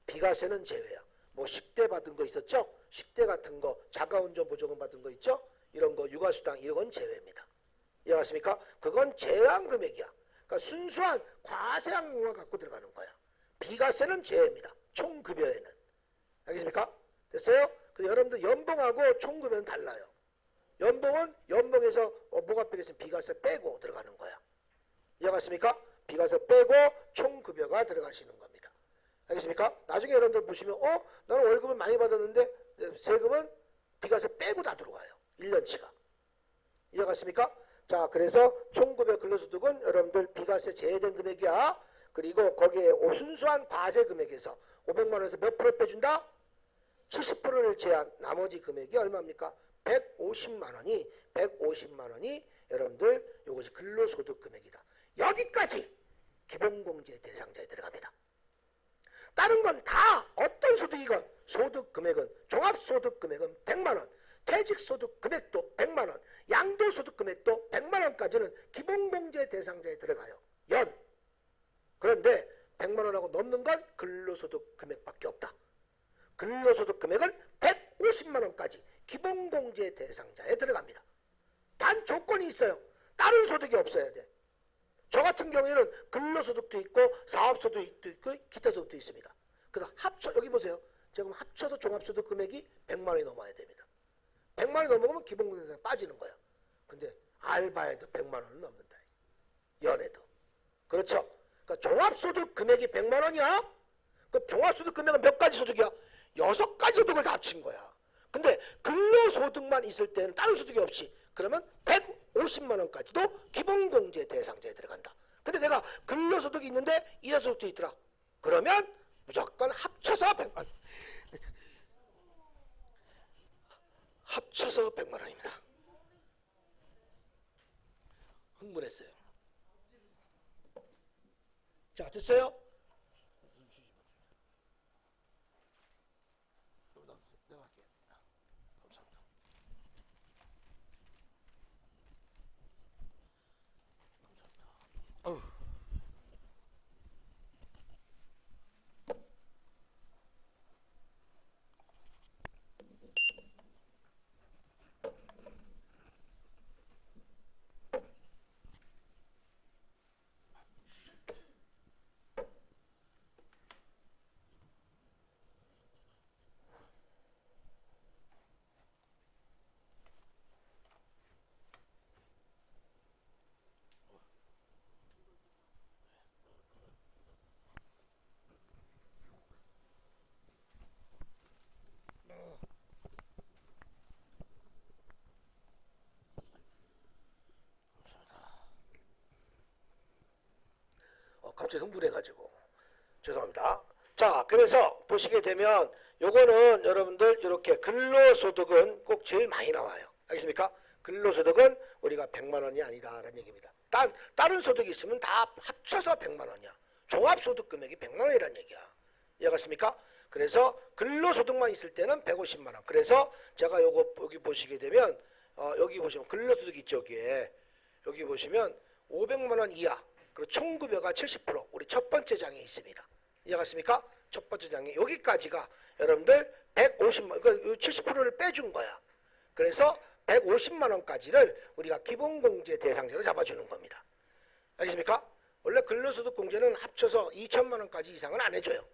비과세는 제외야. 뭐 식대 받은 거 있었죠? 식대 같은 거, 자가운전 보조금 받은 거 있죠? 이런 거, 육아수당 이건 제외입니다. 이해가십니까? 그건 제외한 금액이야. 그러니까 순수한 과세항만 갖고 들어가는 거야. 비과세는 제외입니다. 총급여에는. 알겠습니까? 됐어요? 그래서 여러분들 연봉하고 총급여는 달라요. 연봉은 연봉에서 뭐가 빼겠으면 비과세 빼고 들어가는 거야. 이해갔습니까? 비과세 빼고 총급여가 들어가시는 겁니다. 알겠습니까? 나중에 여러분들 보시면 나는 월급을 많이 받았는데 세금은 비과세 빼고 다 들어가요. 1년치가. 이해갔습니까? 자, 그래서 총급여 근로소득은 여러분들 비과세 제외된 금액이야. 그리고 거기에 순수한 과세 금액에서 500만 원에서 몇 프로 빼준다? 70%를 제한 나머지 금액이 얼마입니까? 150만 원이 여러분들 요것이 근로소득 금액이다. 여기까지 기본공제 대상자에 들어갑니다. 다른 건 다 어떤 소득이건 소득 금액은 종합소득 금액은 100만 원, 퇴직소득 금액도 100만 원, 양도소득 금액도 100만 원까지는 기본공제 대상자에 들어가요. 연. 그런데 100만 원하고 넘는 건 근로소득 금액밖에 없다. 근로소득 금액은 150만 원까지 기본공제 대상자에 들어갑니다. 단 조건이 있어요. 다른 소득이 없어야 돼. 저 같은 경우에는 근로소득도 있고 사업소득도 있고 기타 소득도 있습니다. 그래서 여기 보세요. 지금 합쳐서 종합소득 금액이 100만 원이 넘어야 됩니다. 100만 원이 넘어가면 기본공제 대상에 빠지는 거야. 근데 알바에도 100만 원은 넘는다. 연애도. 그렇죠? 그러니까 종합소득 금액이 100만 원이야? 그 종합소득 금액은 몇 가지 소득이야? 6가지 소득을 다 합친 거야. 근데 근로소득만 있을 때는 다른 소득이 없이 그러면 150만 원까지도 기본공제 대상자에 들어간다. 근데 내가 근로소득이 있는데 이자소득도 있더라. 그러면 무조건 합쳐서 100만 원. 합쳐서 100만 원입니다. 흥분했어요. 자, 됐어요? 내가 할게. 감사합니다. 감사합니다. 갑자기 흥분해가지고 죄송합니다. 자, 그래서 보시게 되면 요거는 여러분들 이렇게 근로소득은 꼭 제일 많이 나와요. 알겠습니까? 근로소득은 우리가 100만 원이 아니다라는 얘기입니다. 다른 소득이 있으면 다 합쳐서 100만 원이야. 종합소득 금액이 100만 원이라는 얘기야. 이해갔습니까? 그래서 근로소득만 있을 때는 150만 원. 그래서 제가 요거 여기 보시게 되면 여기 보시면 근로소득 있죠. 여기 보시면 500만 원 이하 그리고 총급여가 70% 우리 첫 번째 장에 있습니다. 이해갔습니까? 첫 번째 장에 여기까지가 여러분들 150만 그러니까 70%를 빼준 거야. 그래서 150만 원까지를 우리가 기본공제 대상자로 잡아주는 겁니다. 알겠습니까? 원래 근로소득 공제는 합쳐서 2천만 원까지 이상은 안 해줘요.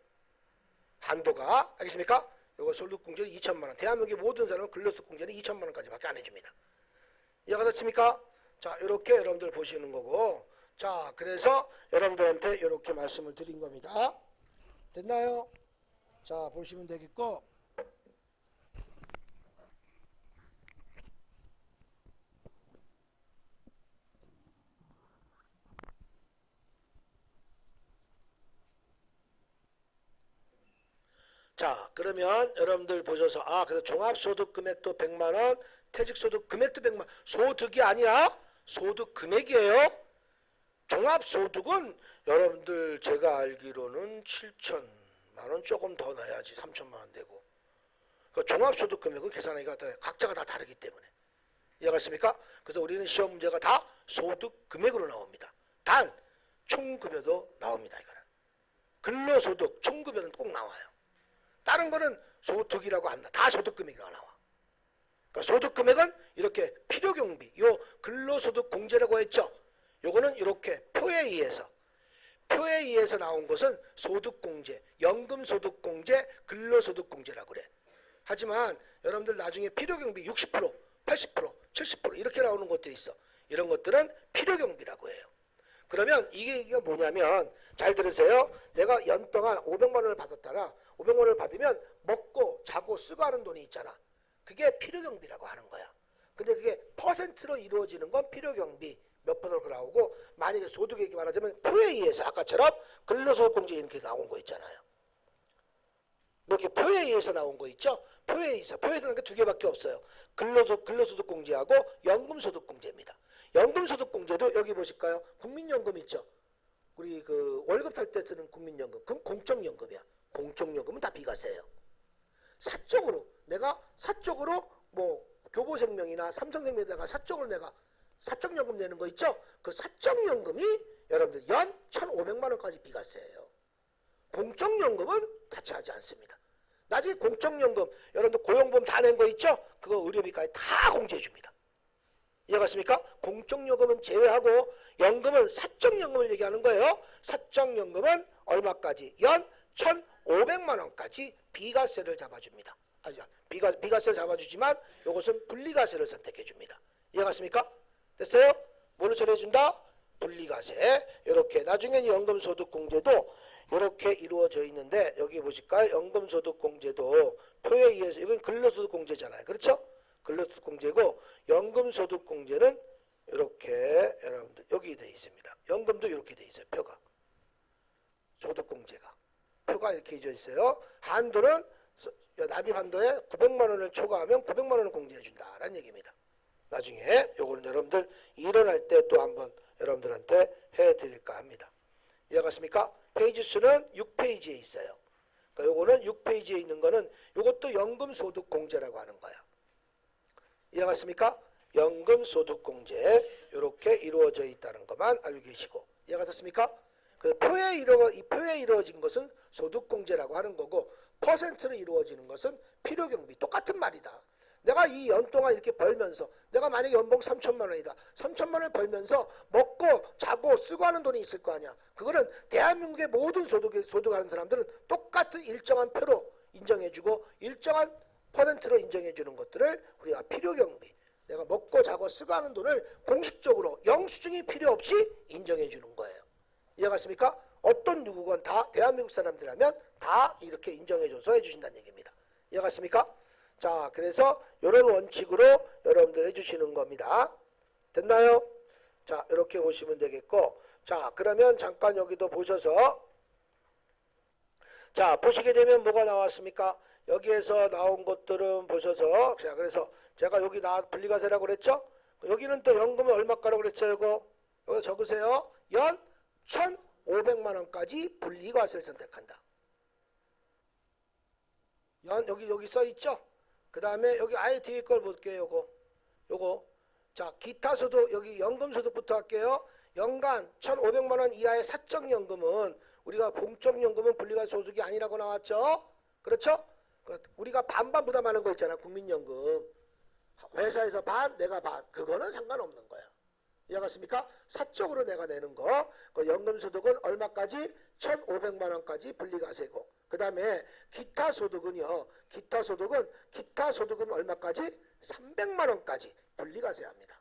한도가 알겠습니까? 이거 소득공제는 2천만 원. 대한민국의 모든 사람은 근로소득 공제는 2천만 원까지밖에 안 해줍니다. 이해가 됐습니까? 자, 이렇게 여러분들 보시는 거고. 자, 그래서 여러분들한테 이렇게 말씀을 드린 겁니다. 됐나요? 자, 보시면 되겠고, 자, 그러면 여러분들 보셔서, 아, 그래서 종합소득 금액도 100만 원, 퇴직소득 금액도 100만 원. 소득이 아니야. 소득 금액이에요. 종합소득은 여러분들 제가 알기로는 7천만 원 조금 더 나야지 3천만 원 되고. 그 종합소득 금액은 계산하기가 각자가 다 다르기 때문에. 이해가십니까? 그래서 우리는 시험 문제가 다 소득 금액으로 나옵니다. 단 총급여도 나옵니다. 이거는. 근로소득, 총급여는 꼭 나와요. 다른 거는 소득이라고 안 나. 다 소득금액이라고 나와. 그러니까 소득금액은 이렇게 필요경비, 요 근로소득 공제라고 했죠. 요거는 이렇게 표에 의해서 나온 것은 소득공제, 연금소득공제, 근로소득공제라고 그래. 하지만 여러분들 나중에 필요경비 60%, 80%, 70% 이렇게 나오는 것들이 있어. 이런 것들은 필요경비라고 해요. 그러면 이게 뭐냐면 잘 들으세요. 내가 연 동안 500만 원을 받았다라 500만 원을 받으면 먹고 자고 쓰고 하는 돈이 있잖아. 그게 필요경비라고 하는 거야. 근데 그게 퍼센트로 이루어지는 건 필요경비 몇 퍼센트 나오고, 만약에 소득이 이렇게 말하자면 표에 의해서 아까처럼 근로소득공제 이렇게 나온 거 있잖아요. 이렇게 표에 의해서 나온 거 있죠. 표에 의해서 나온 게 두 개밖에 없어요. 근로소득공제하고 연금소득공제입니다. 연금소득공제도 여기 보실까요? 국민연금 있죠. 우리 그 월급 탈 때 쓰는 국민연금, 그건 공적연금이야. 공적연금은 다 비과세예요. 내가 사적으로 뭐 교보생명이나 삼성생명에다가 사적으로 내가 사적연금 내는 거 있죠. 그 사적연금이 여러분들 연 1,500만 원까지 비과세예요. 공적연금은 같이 않습니다. 나중에 공적연금 여러분들 고용보험 다 낸 거 있죠. 그거 의료비까지 다 공제해 줍니다. 이해갔습니까? 공적연금은 제외하고 연금은 사적연금을 얘기하는 거예요. 사적연금은 얼마까지? 연 1,500만 원까지 비과세를 잡아줍니다. 비과세를 잡아주지만 이것은 분리과세를 선택해 줍니다. 이해갔습니까? 됐어요? 뭐를 처리해준다? 분리과세. 이렇게 나중에 연금소득공제도 이렇게 이루어져 있는데, 여기 보실까요? 연금소득공제도 표에 의해서, 이건 근로소득공제잖아요. 그렇죠? 근로소득공제고, 연금소득공제는 이렇게 여러분들 여기 돼 있습니다. 연금도 이렇게 돼 있어요. 표가. 소득공제가. 표가 이렇게 이어져 있어요. 한도는 납입 한도에 900만 원을 초과하면 900만 원을 공제해 준다라는 얘기입니다. 나중에 요거는 여러분들 일어날 때 또 한번 여러분들한테 해드릴까 합니다. 이해갔습니까? 페이지 수는 6페이지에 있어요. 그러니까 요거는 6페이지에 있는 거는 요것도 연금소득공제라고 하는 거야. 이해갔습니까? 연금소득공제 이렇게 이루어져 있다는 것만 알고 계시고, 이해가 됐습니까? 그 표에 이루어진 것은 소득공제라고 하는 거고, 퍼센트로 이루어지는 것은 필요경비. 똑같은 말이다. 내가 이 연 동안 이렇게 벌면서, 내가 만약에 연봉 3천만 원이다. 3천만 원을 벌면서 먹고 자고 쓰고 하는 돈이 있을 거 아니야. 그거는 대한민국의 모든 소득하는 사람들은 똑같은 일정한 표로 인정해주고 일정한 퍼센트로 인정해주는 것들을 우리가 필요경비, 내가 먹고 자고 쓰고 하는 돈을 공식적으로 영수증이 필요 없이 인정해주는 거예요. 이해갔습니까? 어떤 누구건 다 대한민국 사람들이라면 다 이렇게 인정해줘서 해주신다는 얘기입니다. 이해갔습니까? 자, 그래서 이런 원칙으로 여러분들 해주시는 겁니다. 됐나요? 자, 이렇게 보시면 되겠고, 자, 그러면 잠깐 여기도 보셔서, 자, 보시게 되면 뭐가 나왔습니까? 여기에서 나온 것들은 보셔서, 자, 그래서 제가 여기 분리과세라고 그랬죠? 여기는 또 연금은 얼마가라고 그랬죠? 이거 적으세요. 연 1,500만 원까지 분리과세를 선택한다. 여기 써 있죠? 그 다음에 여기 아예 뒤에 걸 볼게요. 요거. 자, 기타소득, 여기 연금소득부터 할게요. 연간 1,500만 원 이하의 사적연금은, 우리가 공적연금은 분리과세 소득이 아니라고 나왔죠? 그렇죠? 우리가 반반 부담하는 거 있잖아. 국민연금. 회사에서 반, 내가 반. 그거는 상관없는 거야. 이해갔습니까? 사적으로 내가 내는 거. 그 연금소득은 얼마까지? 1,500만 원까지 분리과세고. 그 다음에 기타 소득은요. 기타 소득은 얼마까지? 300만 원까지 분리과세합니다.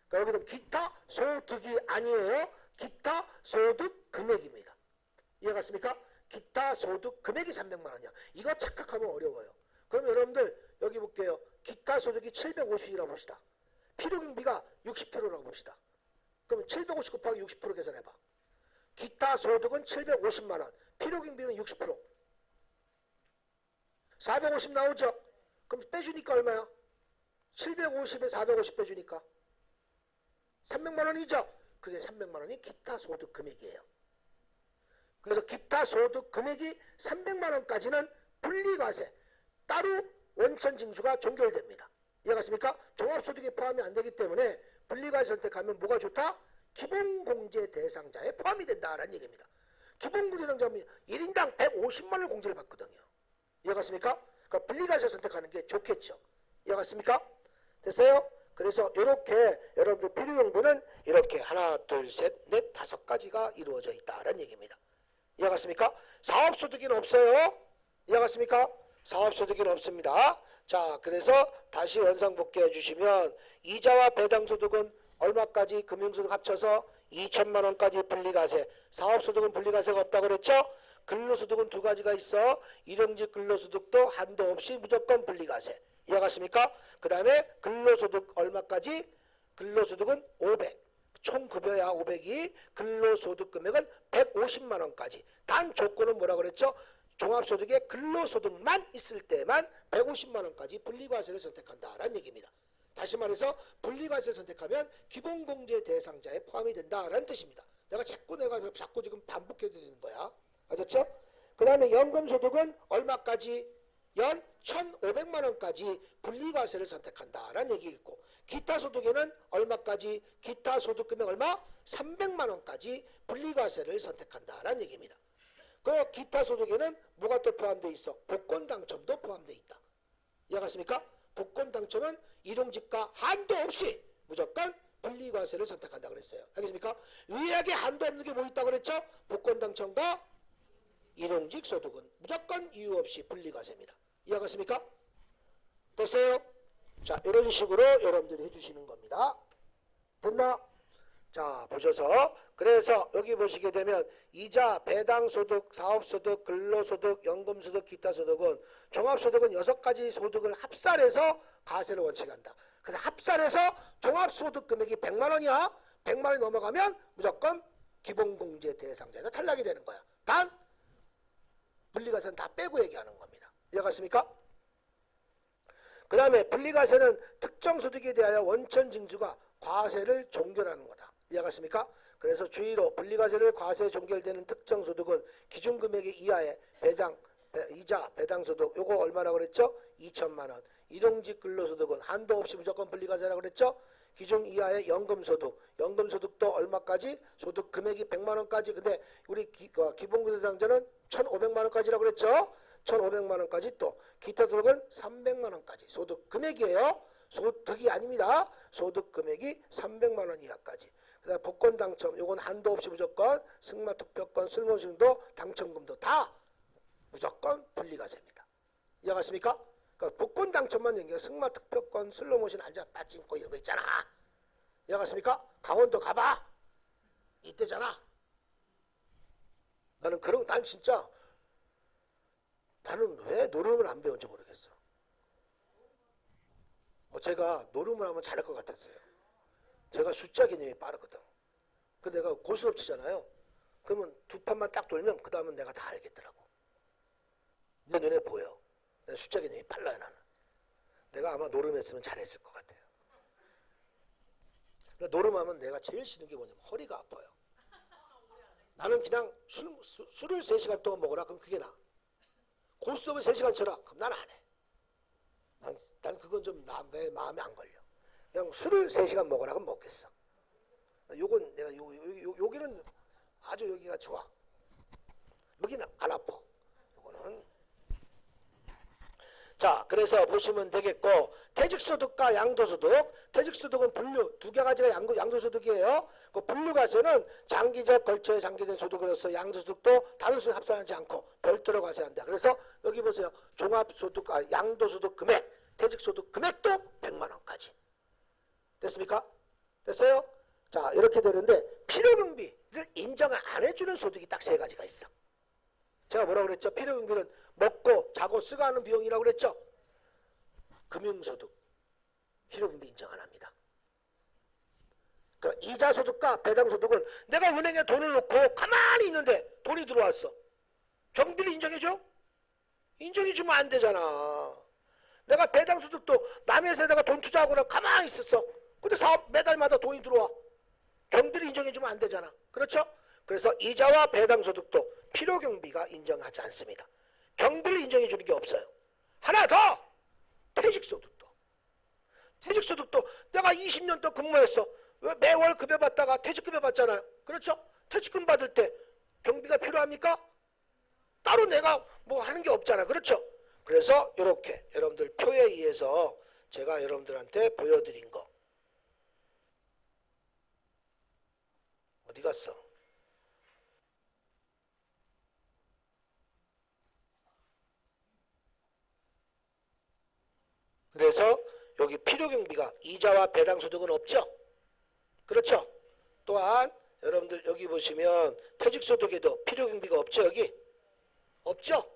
그러니까 여기서 기타 소득이 아니에요. 기타 소득 금액입니다. 이해갔습니까? 기타 소득 금액이 300만 원이야. 이거 착각하면 어려워요. 그럼 여러분들 여기 볼게요. 기타 소득이 750이라고 봅시다. 필요경비가 60%라고 봅시다. 그러면 750 곱하기 60% 계산해봐. 기타 소득은 750만 원, 필요경비는 60%. 450 나오죠? 그럼 빼주니까 얼마야? 750에 450 빼주니까 300만 원이죠? 그게 300만 원이 기타 소득 금액이에요. 그래서 기타 소득 금액이 300만 원까지는 분리과세 따로 원천징수가 종결됩니다. 이해갔습니까? 종합소득에 포함이 안 되기 때문에 분리과세 선택하면 뭐가 좋다? 기본공제 대상자에 포함이 된다라는 얘기입니다. 기본공제 대상자면 1인당 150만 원 공제를 받거든요. 이해갔습니까? 그러니까 분리과세 선택하는 게 좋겠죠. 이해갔습니까? 됐어요? 그래서 이렇게 여러분들 필요경비는 이렇게 하나, 둘, 셋, 넷, 5가지가 이루어져 있다라는 얘기입니다. 이해갔습니까? 사업소득에는 없어요. 이해갔습니까? 사업소득에는 없습니다. 자, 그래서 다시 원상 복귀해 주시면 이자와 배당소득은 얼마까지 금융소득 합쳐서 2천만 원까지 분리과세. 사업소득은 분리과세가 없다고 그랬죠? 근로소득은 2가지가 있어. 일용직 근로소득도 한도 없이 무조건 분리과세. 이해갔습니까? 그 다음에 근로소득 얼마까지? 근로소득은 500. 총 급여야 500이 근로소득 금액은 150만 원까지. 단 조건은 뭐라고 그랬죠? 종합소득에 근로소득만 있을 때만 150만 원까지 분리과세를 선택한다라는 얘기입니다. 다시 말해서 분리과세를 선택하면 기본공제 대상자에 포함이 된다라는 뜻입니다. 내가 자꾸 지금 반복해 드리는 거야. 아셨죠? 그 다음에 연금소득은 얼마까지? 연 1,500만 원까지 분리과세를 선택한다라는 얘기 있고, 기타 소득에는 얼마까지? 기타 소득 금액 얼마? 300만 원까지 분리과세를 선택한다라는 얘기입니다. 그 기타 소득에는 뭐가 또 포함되어 있어? 복권 당첨도 포함되어 있다. 이해갔습니까? 복권 당첨은 일용직과 한도 없이 무조건 분리과세를 선택한다 그랬어요. 알겠습니까? 유일하게 한도 없는 게 뭐 있다고 그랬죠? 복권 당첨과 일용직 소득은 무조건 이유 없이 분리과세입니다. 이해갔습니까? 됐어요? 자, 이런 식으로 여러분들이 해주시는 겁니다. 됐나? 자, 보셔서 그래서 여기 보시게 되면 이자, 배당소득, 사업소득, 근로소득, 연금소득, 기타소득은 종합소득은 6가지 소득을 합산해서 과세를 원칙한다. 그래서 합산해서 종합소득 금액이 100만 원이야. 100만 원이 넘어가면 무조건 기본공제 대상자에서 탈락이 되는 거야. 단 분리과세는 다 빼고 얘기하는 겁니다. 이해갔습니까? 그 다음에 분리과세는 특정 소득에 대하여 원천징수가 과세를 종결하는 거다. 이해갔습니까? 그래서 주의로 분리과세를 과세 종결되는 특정 소득은 기준금액의 이하의 이자, 배당소득 요거 얼마라고 그랬죠? 2천만 원. 일용직 근로소득은 한도 없이 무조건 분리과세라고 그랬죠? 기준 이하의 연금소득. 연금소득도 얼마까지? 소득 금액이 100만 원까지. 근데 우리 기본소득 대상자는 1,500만 원까지라고 그랬죠? 1,500만 원까지 또 기타 소득은 300만 원까지. 소득 금액이에요. 소득이 아닙니다. 소득 금액이 300만 원 이하까지. 그다음 복권 당첨. 요건 한도 없이 무조건 승마 투표권, 슬로모션도 당첨금도 다 무조건 분리과세입니다. 이해갔습니까? 그러니까 복권 당첨만 얘기해요. 승마 투표권, 슬로모션 앉아 빠진코 이런 거 있잖아. 이해갔습니까? 강원도 가봐. 이때잖아. 난 진짜 나는 왜 노름을 안 배운지 모르겠어. 제가 노름을 하면 잘할 것 같았어요. 제가 숫자 개념이 빠르거든. 근데 내가 고스톱 치잖아요. 그러면 두 판만 딱 돌면 그 다음은 내가 다 알겠더라고. 내 눈에 보여. 내 숫자 개념이 빨라요 나는. 내가 아마 노름했으면 잘했을 것 같아요. 노름하면 내가 제일 싫은 게 뭐냐면 허리가 아파요. 나는 그냥 술을 3시간 동안 먹어라. 그럼 그게 나아. 고스톱을 3시간 쳐라. 그럼 난 안 해. 난 그건 좀 내 마음에 안 걸려. 그냥 술을 3시간 먹어라. 그럼 먹겠어. 요건 내가 여기는 아주 여기가 좋아. 여기는 안 아파. 요거는. 자, 그래서 보시면 되겠고, 퇴직소득과 양도소득. 퇴직소득은 분류, 2가지가 양도소득이에요. 그 분류과세는 장기적 걸쳐에 장기된 소득으로서 양도소득도 다른 소득 합산하지 않고 별도로 과세한다. 그래서 여기 보세요. 종합소득, 양도소득 금액, 퇴직소득 금액도 100만 원까지. 됐습니까? 됐어요? 자, 이렇게 되는데 필요경비를 인정을 안 해주는 소득이 딱 3가지가 있어. 제가 뭐라고 그랬죠? 필요경비는 먹고 자고 쓰고 하는 비용이라고 그랬죠? 금융소득, 필요경비 인정 안 합니다. 그러니까 이자소득과 배당소득은 내가 은행에 돈을 넣고 가만히 있는데 돈이 들어왔어. 경비를 인정해줘? 인정해주면 안 되잖아. 내가 배당소득도 남의 회사에다가 돈 투자하거나 가만히 있었어. 근데 사업 매달마다 돈이 들어와. 경비를 인정해주면 안 되잖아. 그렇죠? 그래서 이자와 배당소득도 필요경비가 인정하지 않습니다. 경비를 인정해주는 게 없어요. 하나 더! 퇴직소득도. 퇴직소득도 내가 20년 동안 근무했어. 왜 매월 급여 받다가 퇴직급여 받잖아요. 그렇죠? 퇴직금 받을 때 경비가 필요합니까? 따로 내가 뭐 하는 게 없잖아. 그렇죠? 그래서 이렇게 여러분들 표에 의해서 제가 여러분들한테 보여드린 거 어디 갔어? 그래서 여기 필요경비가 이자와 배당소득은 없죠? 그렇죠? 또한 여러분들 여기 보시면 퇴직소득에도 필요경비가 없죠? 여기? 없죠?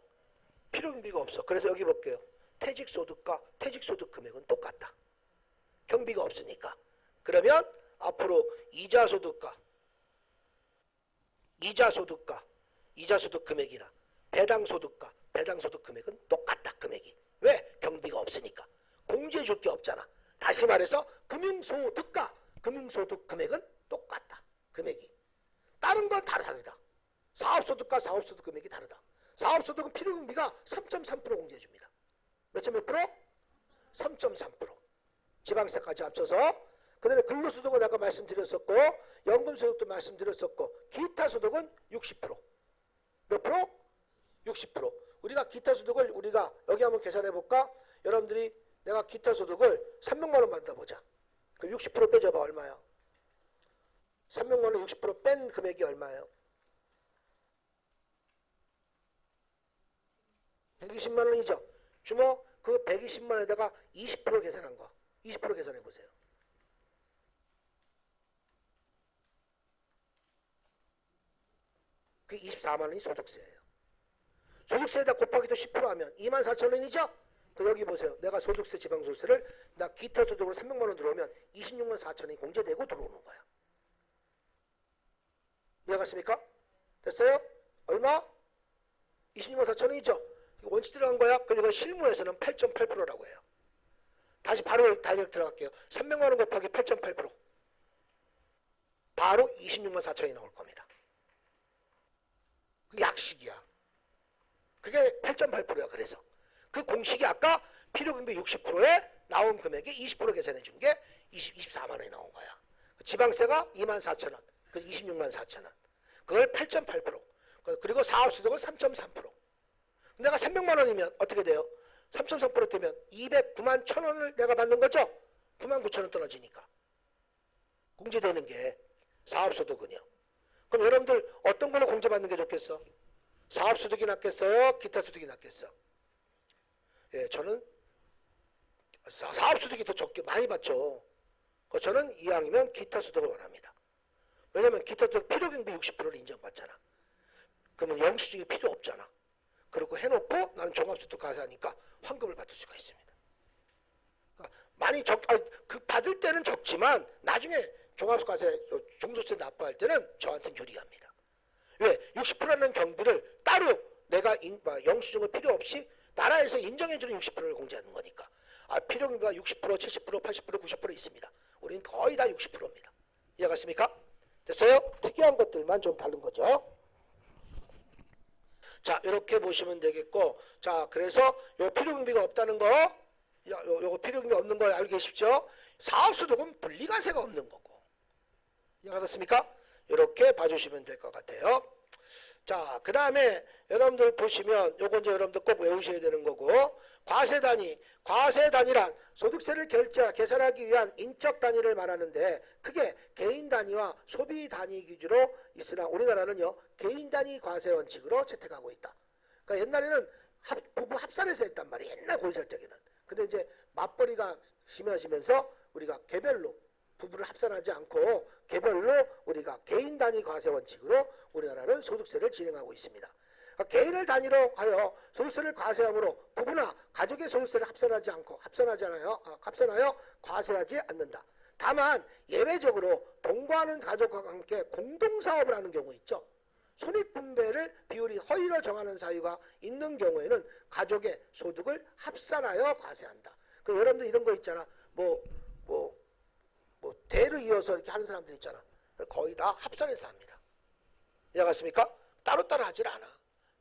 필요경비가 없어. 그래서 여기 볼게요. 퇴직소득과 퇴직소득 금액은 똑같다. 경비가 없으니까. 그러면 앞으로 이자소득과 이자소득 금액이나 배당소득과 배당소득 금액은 똑같다. 금액이. 왜? 경비가 없으니까. 공제해 줄 게 없잖아. 다시 말해서 금융소득과 금융소득 금액은 똑같다. 금액이. 다른 건 다르다. 사업소득과 사업소득 금액이 다르다. 사업소득은 필요경비가 3.3% 공제해줍니다. 몇 프로? 3.3%. 지방세까지 합쳐서. 그 다음에 근로소득은 아까 말씀드렸었고 연금소득도 말씀드렸었고 기타 소득은 60%. 몇 프로? 60%. 우리가 기타 소득을 우리가 여기 한번 계산해볼까? 여러분들이 내가 기타 소득을 300만 원 받아보자. 그럼 60% 빼줘봐. 얼마야? 300만 원 60%뺀 금액이 얼마예요? 120만 원이죠. 주모 그 120만 원에다가 20% 계산한 거. 20% 계산해 보세요. 그 24만 원이 소득세예요. 소득세에다 곱하기 또 10% 하면 24,000원이죠? 그 여기 보세요. 내가 소득세 지방소득세를 나 기타 소득으로 300만 원 들어오면 26만 4천원이 공제되고 들어오는 거야. 이해갔습니까? 됐어요? 얼마? 26만 4천원이죠? 원칙 들어간 거야? 그리고 실무에서는 8.8%라고 해요. 다시 바로 다이렉트 들어갈게요. 300만 원 곱하기 8.8%. 바로 26만 4천원이 나올 겁니다. 그게 약식이야. 그게 8.8%야. 그래서 그 공식이 아까 필요경비 60%에 나온 금액에 20% 계산해 준 게 24만 원이 나온 거야. 지방세가 2만 4천 원, 그 26만 4천 원. 그걸 8.8%. 그리고 사업소득은 3.3%. 내가 300만 원이면 어떻게 돼요? 3.3% 되면 209만 1천 원을 내가 받는 거죠? 9만 9천 원 떨어지니까. 공제되는 게 사업소득은요. 그럼 여러분들 어떤 걸로 공제받는 게 좋겠어? 사업소득이 낫겠어요? 기타소득이 낫겠어? 예, 저는 사업소득이 더 적게 많이 받죠. 저는 이왕이면 기타소득을 원합니다. 왜냐면 기타소득 필요경비 60%를 인정받잖아. 그러면 영수증이 필요 없잖아. 그리고 해놓고 나는 종합소득 가세하니까 환급을 받을 수가 있습니다. 그러니까 많이 그 받을 때는 적지만 나중에 종합과세, 종소세 납부할 때는 저한테는 유리합니다. 왜? 60%라는 경비를 따로 내가 영수증을 필요 없이 나라에서 인정해주는 60%를 공제하는 거니까. 필요경비가 60%, 70%, 80%, 90% 있습니다. 우리는 거의 다 60%입니다. 이해갔습니까? 됐어요? 특이한 것들만 좀 다른 거죠. 자, 이렇게 보시면 되겠고, 자, 그래서 요 필요경비가 없다는 거, 요거 필요경비 없는 거 알고 계십시오? 사업소득은 분리과세가 없는 거고. 이해가셨습니까? 이렇게 봐주시면 될 것 같아요. 자, 그 다음에 여러분들 보시면 요거 이제 여러분들 꼭 외우셔야 되는 거고, 과세단위란 소득세를 계산하기 위한 인적 단위를 말하는데 그게 개인 단위와 소비 단위 기준으로 있으나 우리나라는요 개인 단위 과세 원칙으로 채택하고 있다. 그러니까 옛날에는 부부 합산해서 했단 말이에요. 옛날 고시절 적에는. 근데 이제 맞벌이가 심해지면서 우리가 개별로 부부를 합산하지 않고 개별로 우리가 개인 단위 과세 원칙으로 우리나라는 소득세를 진행하고 있습니다. 개인을 단위로 하여 소득세를 과세함으로 부부나 가족의 소득세를 합산하여 과세하지 않는다. 다만 예외적으로 동거하는 가족과 함께 공동사업을 하는 경우 있죠. 손익분배를 비율이 허위로 정하는 사유가 있는 경우에는 가족의 소득을 합산하여 과세한다. 그 여러분들 이런 거 있잖아. 대를 이어서 이렇게 하는 사람들 있잖아. 거의 다 합산해서 합니다. 이해갔습니까? 따로따로 하질 않아.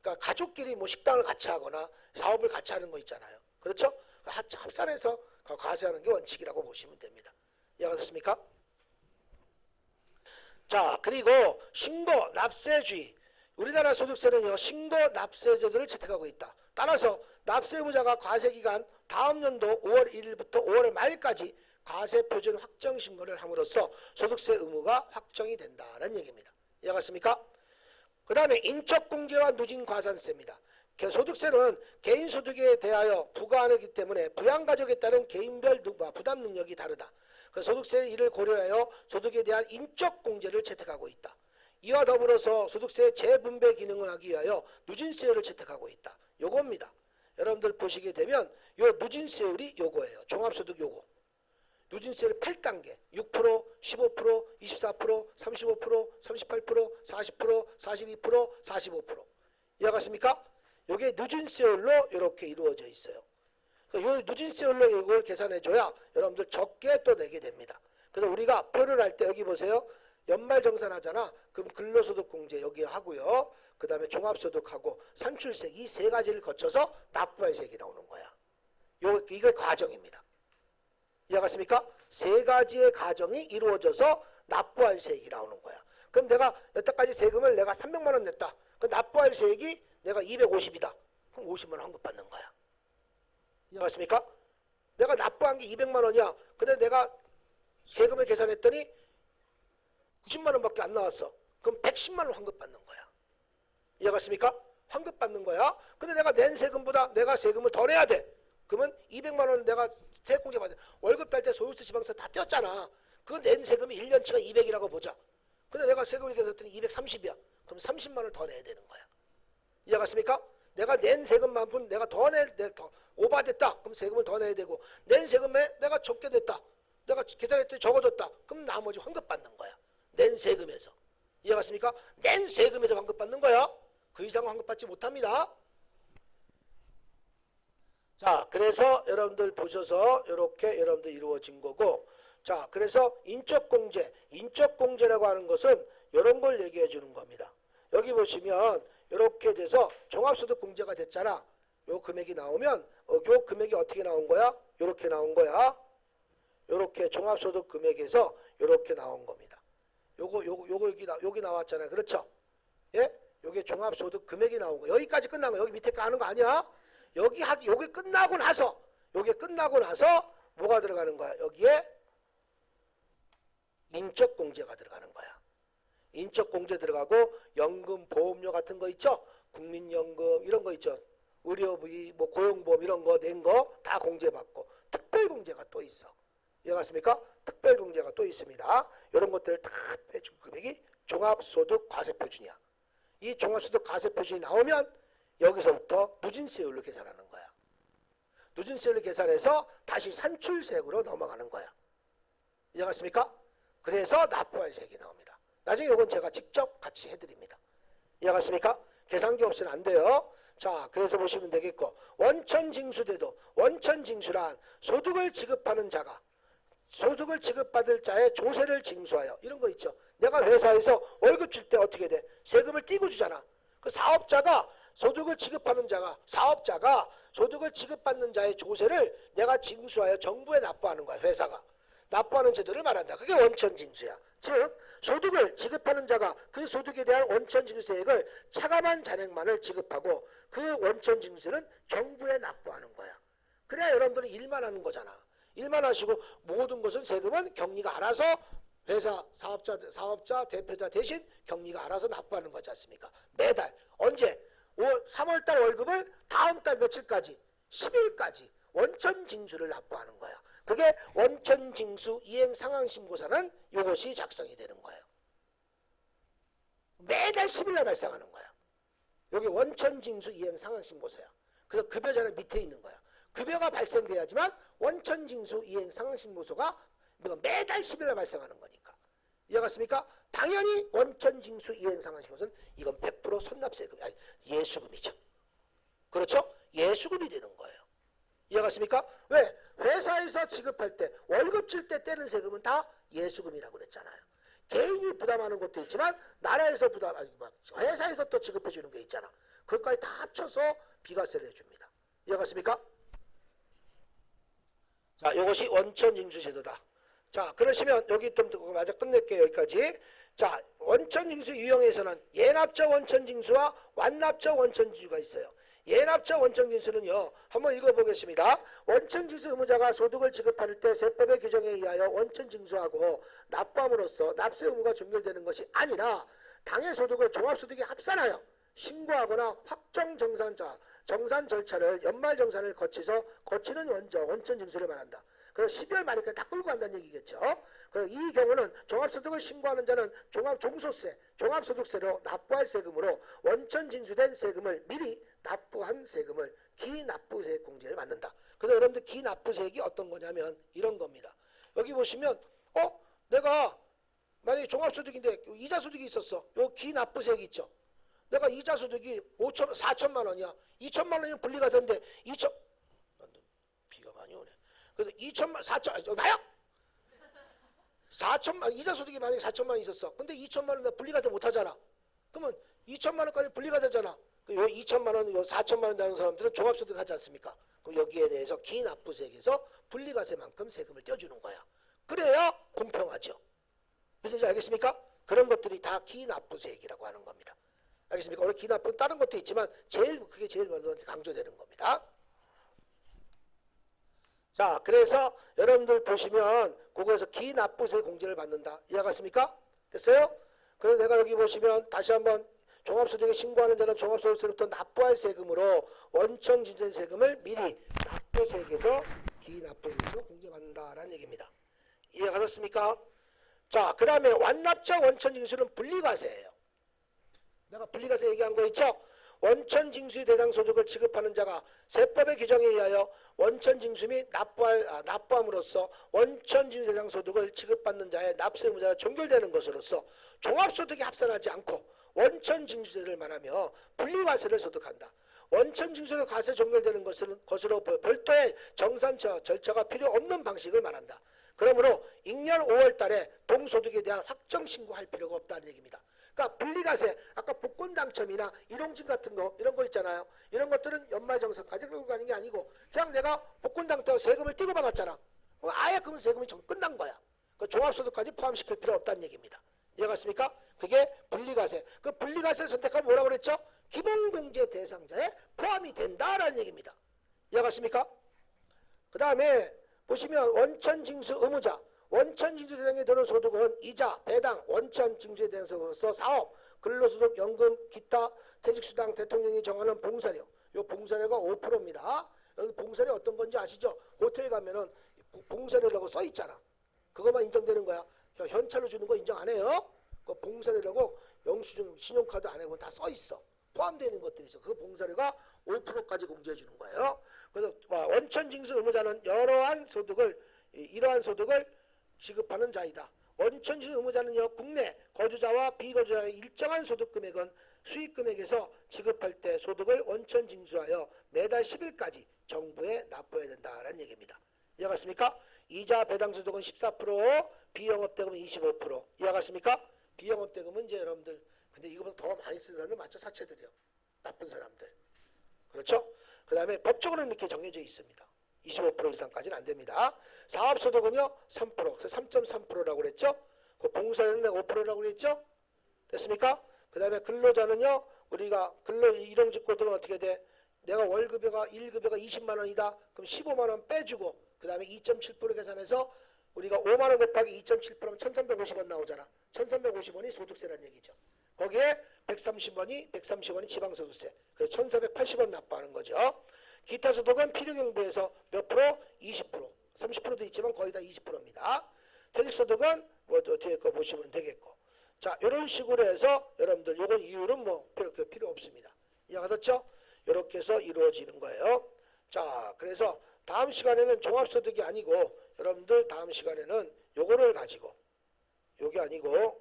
그러니까 가족끼리 뭐 식당을 같이 하거나 사업을 같이 하는 거 있잖아요. 그렇죠? 합산해서 과세하는 게 원칙이라고 보시면 됩니다. 이해가셨습니까? 자, 그리고 신고 납세주의. 우리나라 소득세는요, 신고 납세 제도를 채택하고 있다. 따라서 납세 의무자가 과세기간 다음 연도 5월 1일부터 5월 말까지 과세표준 확정 신고를 함으로써 소득세 의무가 확정이 된다는 얘기입니다. 이해갔습니까? 그 다음에 인적공제와 누진과산세입니다. 소득세는 개인소득에 대하여 부과하기 때문에 부양가족에 따른 개인별 부담 능력이 다르다. 그 소득세 이를 고려하여 소득에 대한 인적공제를 채택하고 있다. 이와 더불어서 소득세 재분배 기능을 하기 위하여 누진세율을 채택하고 있다. 요겁니다. 여러분들 보시게 되면 요 누진세율이 요거예요. 종합소득 요거. 누진세율 8단계 6%, 15%, 24%, 35%, 38%, 40%, 42%, 45%. 이해가십니까? 요게 누진세율로 이렇게 이루어져 있어요. 요 누진세율로 이걸 계산해줘야 여러분들 적게 또 내게 됩니다. 그래서 우리가 표를 할 때 여기 보세요. 연말정산하잖아. 그럼 근로소득공제 여기 하고요. 그 다음에 종합소득하고 산출세 이 세 가지를 거쳐서 납부할세액이 나오는 거야. 이게 과정입니다. 이해갔습니까? 세 가지의 과정이 이루어져서 납부할세액이 나오는 거야. 그럼 내가 여태까지 세금을 내가 300만 원 냈다. 그 납부할세액이 내가 250이다. 그럼 50만 원 환급받는 거야. 이해갔습니까? 내가 납부한 게 200만 원이야. 근데 내가 세금을 계산했더니 90만 원밖에 안 나왔어. 그럼 110만 원 환급받는 거야. 이해갔습니까? 환급받는 거야. 근데 내가 낸 세금보다 내가 세금을 더 내야 돼. 그러면 200만 원 내가 세액공제 받아. 월급 딸 때 소유세 지방세 다 떼었잖아. 그 낸 세금이 1년치가 200이라고 보자. 근데 내가 세금을 계산했더니 230이야. 그럼 30만 원 더 내야 되는 거야. 이해갔습니까? 내가 낸 세금만큼 내가 더 오바됐다. 그럼 세금을 더 내야 되고 낸 세금에 내가 적게 냈다. 내가 계산했더니 적어졌다. 그럼 나머지 환급받는 거야. 낸 세금에서. 이해갔습니까? 낸 세금에서 환급받는 거야. 그 이상 환급받지 못합니다. 자, 그래서 여러분들 보셔서 이렇게 여러분들 이루어진 거고, 자, 그래서 인적공제라고 하는 것은 이런 걸 얘기해 주는 겁니다. 여기 보시면 이렇게 돼서 종합소득공제가 됐잖아. 요 금액이 나오면 요 금액이 어떻게 나온 거야? 이렇게 나온 거야. 이렇게 종합소득 금액에서 이렇게 나온 겁니다. 요거 여기 나왔잖아요. 그렇죠? 예? 요게 종합소득 금액이 나온 거. 여기까지 끝난 거. 여기 밑에 거 하는 거 아니야? 요게 끝나고 나서 뭐가 들어가는 거야? 여기에 인적공제가 들어가는 거야. 인적공제 들어가고 연금, 보험료 같은 거 있죠? 국민연금 이런 거 있죠? 의료비, 뭐 고용보험 이런 거 낸 거 다 공제받고 특별공제가 또 있어. 이해갔습니까? 특별공제가 또 있습니다. 이런 것들을 다 빼준 금액이 종합소득 과세표준이야. 이 종합소득 과세표준이 나오면 여기서부터 누진세율로 계산하는 거야. 누진세율로 계산해서 다시 산출세액으로 넘어가는 거야. 이해갔습니까? 그래서 납부할세액이 나옵니다. 나중에 이건 제가 직접 같이 해드립니다. 이해갔습니까? 계산기 없이는 안 돼요. 자, 그래서 보시면 되겠고, 원천징수제도. 원천징수란 소득을 지급하는 자가 소득을 지급받을 자의 조세를 징수하여, 이런 거 있죠. 내가 회사에서 월급 줄 때 어떻게 돼? 세금을 띄고 주잖아. 그 사업자가 소득을 지급하는 자가, 사업자가 소득을 지급받는 자의 조세를 내가 징수하여 정부에 납부하는 거야. 회사가 납부하는 제도를 말한다. 그게 원천징수야. 즉 소득을 지급하는 자가 그 소득에 대한 원천징수세액을 차감한 잔액만을 지급하고 그 원천징수는 정부에 납부하는 거야. 그래야 여러분들은 일만 하는 거잖아. 일만 하시고 모든 것은 세금은 경리가 알아서 회사 사업자 대표자 대신 경리가 알아서 납부하는 거지 않습니까? 매달 언제? 3월달 월급을 다음 달 며칠까지? 10일까지 원천징수를 납부하는 거야. 그게 원천징수 이행상황신고서는 이것이 작성이 되는 거예요. 매달 10일날 발생하는 거야. 여기 원천징수 이행 상환신고서야. 그래서 급여자는 밑에 있는 거야. 급여가 발생돼야지만 원천징수 이행 상환신고서가 매달 10일에 발생하는 거니까. 이해갔습니까? 당연히 원천징수 이행 상환신고서는 이건 100% 선납세금, 아니 예수금이죠. 그렇죠? 예수금이 되는 거예요. 이해갔습니까? 왜? 회사에서 지급할 때 월급 줄 때 떼는 세금은 다 예수금이라고 그랬잖아요. 개인이 부담하는 것도 있지만 나라에서 회사에서 또 지급해 주는 게 있잖아. 그것까지 다 합쳐서 비과세를 해줍니다. 이해갔습니까? 자, 이것이 원천징수제도다. 자, 그러시면 여기 좀 듣고 마저 끝낼게요. 여기까지. 자, 원천징수 유형에서는 예납적 원천징수와 완납적 원천징수가 있어요. 예납적 원천징수는요, 한번 읽어보겠습니다. 원천징수 의무자가 소득을 지급할 때 세법의 규정에 의하여 원천징수하고 납부함으로써 납세 의무가 종결되는 것이 아니라 당해 소득을 종합소득에 합산하여 신고하거나 확정 정산 절차를 연말정산을 거치는 원천징수를 말한다. 그래서 12월 말에까지 다 끌고 간다는 얘기겠죠. 그래서 이 경우는 종합소득을 신고하는 자는 종합종소세, 종합소득세로 납부할 세금으로 원천징수된 세금을 미리 납부한 세금을 기납부세액 공제를 받는다. 그래서 여러분들 기납부세액이 어떤 거냐면 이런 겁니다. 여기 보시면 내가 만약에 종합소득인데 이자소득이 있었어. 요 기납부세액이 있죠. 내가 이자소득이 4천만 원이야. 2천만 원이면 분리가세인데 비가 많이 오네. 그래서 4천, 나요? 4천만, 이자소득이 만약에 4천만 원 있었어. 근데 2천만 원 내가 분리가세 못하잖아. 그러면 2천만 원까지 분리가세잖아. 요 2천만 원, 요 4천만 원 나는 사람들은 종합소득 하지 않습니까? 그럼 여기에 대해서 기납부세액에서 분리가세만큼 세금을 떼어주는 거야. 그래야 공평하죠. 무슨지 알겠습니까? 그런 것들이 다 기납부세액이라고 하는 겁니다. 알겠습니까? 오늘 기납부 다른 것도 있지만 그게 제일 먼저 강조되는 겁니다. 자, 그래서 여러분들 보시면 그거에서 기납부세 공제를 받는다. 이해갔습니까? 됐어요? 그래서 내가 여기 보시면 다시 한번 종합소득에 신고하는 자는 종합소득세로부터 납부할 세금으로 원천징수된 세금을 미리 납부세액에서 기납부세액으로 공제받는다라는 얘기입니다. 이해가셨습니까? 자, 그 다음에 완납적 원천징수는 분리과세예요. 내가 분리과세 얘기한 거 있죠? 원천징수의 대상 소득을 지급하는 자가 세법의 규정에 의하여 원천징수 및 납부함으로써 원천징수 대상 소득을 지급받는 자의 납세 의무자가 종결되는 것으로서 종합소득에 합산하지 않고 원천징수세를 말하며 분리과세를 소득한다. 원천징수로 과세 종결되는 것으로 별도의 정산 절차가 필요 없는 방식을 말한다. 그러므로 잉년 5월 달에 동소득에 대한 확정 신고할 필요가 없다는 얘기입니다. 그러니까 분리과세, 아까 복권당첨이나 일용직 같은 거 이런 거 있잖아요. 이런 것들은 연말정산까지 끌고 가는 게 아니고 그냥 내가 복권당첨 세금을 떼고 받았잖아. 아예 그러면 세금이 끝난 거야. 그 종합소득까지 포함시킬 필요 없다는 얘기입니다. 이해갔습니까? 그게 분리과세. 그 분리과세를 선택하면 뭐라고 그랬죠? 기본공제 대상자에 포함이 된다라는 얘기입니다. 이해갔습니까? 그 다음에 보시면 원천징수 의무자, 원천징수 대상에 드는 소득은 이자, 배당, 원천징수에 대한 소득으로서 사업, 근로소득, 연금, 기타, 퇴직수당, 대통령이 정하는 봉사료. 이 봉사료가 5%입니다. 여러분 봉사료 어떤 건지 아시죠? 호텔 가면은 봉사료라고 써 있잖아. 그것만 인정되는 거야. 현찰로 주는 거 인정 안 해요. 그 봉사료라고 영수증, 신용카드 안에 보면 다 써 있어. 포함되는 것들이 있어. 그 봉사료가 5%까지 공제해 주는 거예요. 그래서 원천징수 의무자는 이러한 소득을 지급하는 자이다. 원천징수 의무자는요, 국내 거주자와 비거주자의 일정한 소득 금액은 수익 금액에서 지급할 때 소득을 원천징수하여 매달 10일까지 정부에 납부해야 된다라는 얘기입니다. 이해갔습니까? 이자 배당 소득은 14%, 비영업대금은 25%. 이해갔습니까? 비영업대금은 이제 여러분들 근데 이거보다 더 많이 쓰는 사람들 맞죠? 사채들이요. 나쁜 사람들. 그렇죠? 그 다음에 법적으로는 이렇게 정해져 있습니다. 25% 이상까지는 안 됩니다. 사업소득은요 3%, 그래서 3.3%라고 그랬죠? 그 봉사료는 5%라고 그랬죠? 됐습니까? 그 다음에 근로자는요 우리가 일용직고등은 어떻게 돼? 내가 월급여가 1급여가 20만 원이다. 그럼 15만 원 빼주고 그 다음에 2.7% 계산해서 우리가 5만 원 곱하기 2.7%면 1350원 나오잖아. 1350원이 소득세라는 얘기죠. 거기에 130원이 지방소득세. 그래서 1480원 납부하는 거죠. 기타 소득은 필요경비에서 몇 프로? 20%. 30%도 있지만 거의 다 20%입니다. 퇴직소득은 뭐 뒤에 거 보시면 되겠고. 자, 이런 식으로 해서 여러분들 요건 이유는 뭐 필요 없습니다. 이해가셨죠? 이렇게 해서 이루어지는 거예요. 자, 그래서 다음 시간에는 종합소득이 아니고 여러분들 다음 시간에는 요거를 가지고 요게 아니고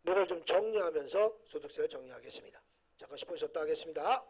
요걸 좀 정리하면서 소득세를 정리하겠습니다. 잠깐 10분 쉬었다 하겠습니다.